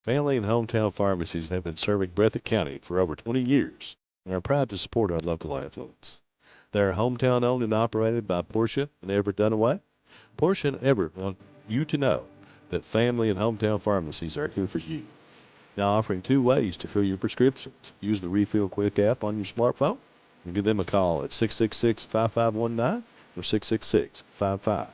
Family and hometown pharmacies have been serving Breathitt County for over 20 years and are proud to support our local athletes. They are hometown owned and operated by Portia and Everett Dunaway. Portia and Everett want you to know that family and hometown pharmacies are here for you. Now offering 2 ways to fill your prescriptions. Use the Refill Quick app on your smartphone and give them a call at 666-5519 or 666-5502.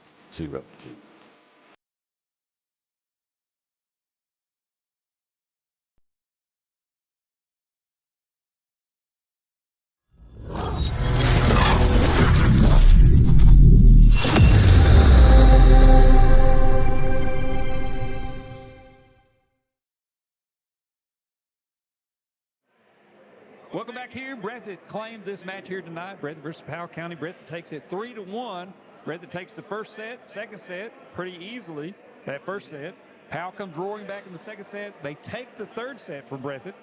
Welcome back here. Breathitt claims this match here tonight. Breathitt versus Powell County. Breathitt takes it 3-1. Breathitt takes the first set, second set pretty easily. That first set. Powell comes roaring back in the second set. They take the third set for Breathitt.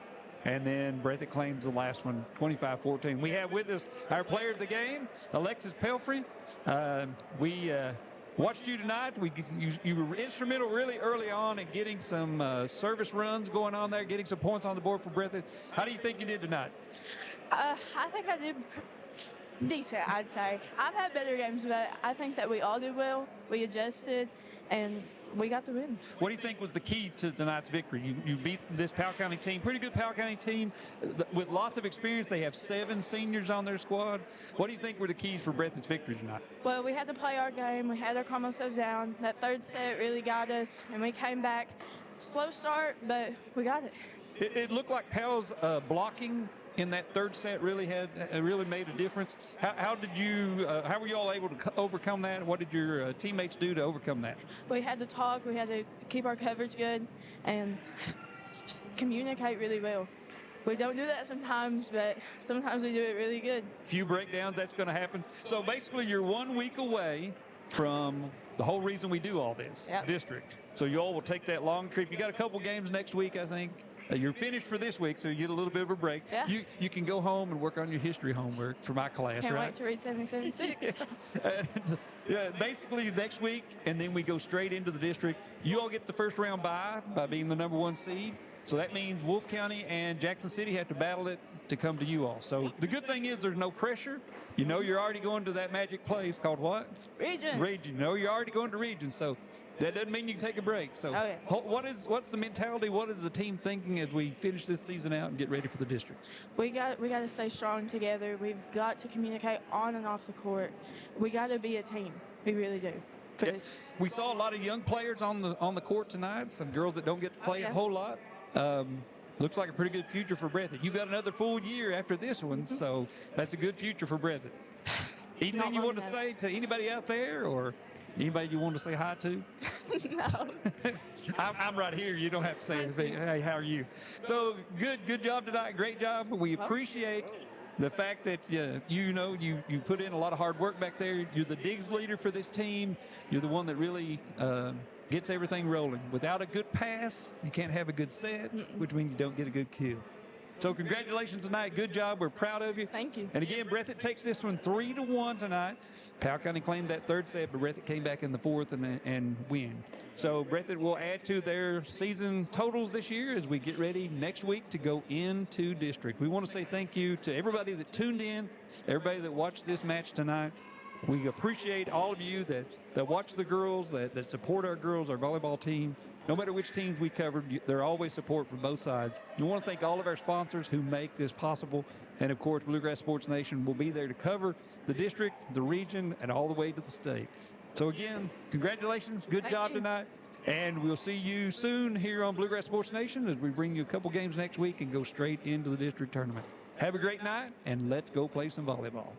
And then Breathitt claims the last one, 25-14. We have with us our player of the game, Alexis Pelfrey. We Watched you tonight. You were instrumental really early on in getting some service runs going on there, getting some points on the board for Breathitt. How do you think you did tonight? I think I did decent, I'd say. I've had better games, but I think that we all did well. We adjusted, and we got the win. What do you think was the key to tonight's victory? You beat this Powell County team, pretty good Powell County team with lots of experience. They have 7 seniors on their squad. What do you think were the keys for Breathitt's victory tonight? Well, we had to play our game. We had to calm ourselves down. That third set really got us, and we came back. Slow start, but we got it. It looked like Powell's blocking in that third set really made a difference. How were you all able to overcome that? What did your teammates do to overcome that? We had to talk. We had to keep our coverage good and just communicate really well. We don't do that sometimes, but sometimes we do it really good. Few breakdowns, that's going to happen. So basically, you're 1 week away from the whole reason we do all this, district. So you all will take that long trip. You got a couple games next week, I think. You're finished for this week, so you get a little bit of a break. Yeah. You can go home and work on your history homework for my class, Can't right? wait to read 776. Yeah, basically next week, and then we go straight into the district. You all get the first round bye by being the #1 seed. So that means Wolf County and Jackson City have to battle it to come to you all. So the good thing is there's no pressure. You know you're already going to that magic place called what? Region. Region. You know you're already going to region. So that doesn't mean you can take a break. So what's the mentality? What is the team thinking as we finish this season out and get ready for the district? We got to stay strong together. We've got to communicate on and off the court. We got to be a team. We really do. We saw a lot of young players on the court tonight. Some girls that don't get to play a whole lot. Looks like a pretty good future for Breathitt. You've got another full year after this one, so that's a good future for Breathitt. Anything you want to say to anybody out there, or anybody you want to say hi to? No. I'm right here. You don't have to say anything. Hey, how are you? So good job tonight. Great job. We appreciate the fact that you put in a lot of hard work back there. You're the digs leader for this team. You're the one that really gets everything rolling. Without a good pass, you can't have a good set, which means you don't get a good kill. So congratulations tonight. Good job. We're proud of you. Thank you. And again, Breathitt takes this one 3-1 tonight. Powell County claimed that third set, but Breathitt came back in the fourth and win. So Breathitt will add to their season totals this year as we get ready next week to go into district. We want to say thank you to everybody that tuned in, everybody that watched this match tonight. We appreciate all of you that watch the girls, that support our girls, our volleyball team. No matter which teams we covered, there's always support from both sides. We want to thank all of our sponsors who make this possible. And, of course, Bluegrass Sports Nation will be there to cover the district, the region, and all the way to the state. So, again, congratulations. Good job tonight. And we'll see you soon here on Bluegrass Sports Nation as we bring you a couple games next week and go straight into the district tournament. Have a great night, and let's go play some volleyball.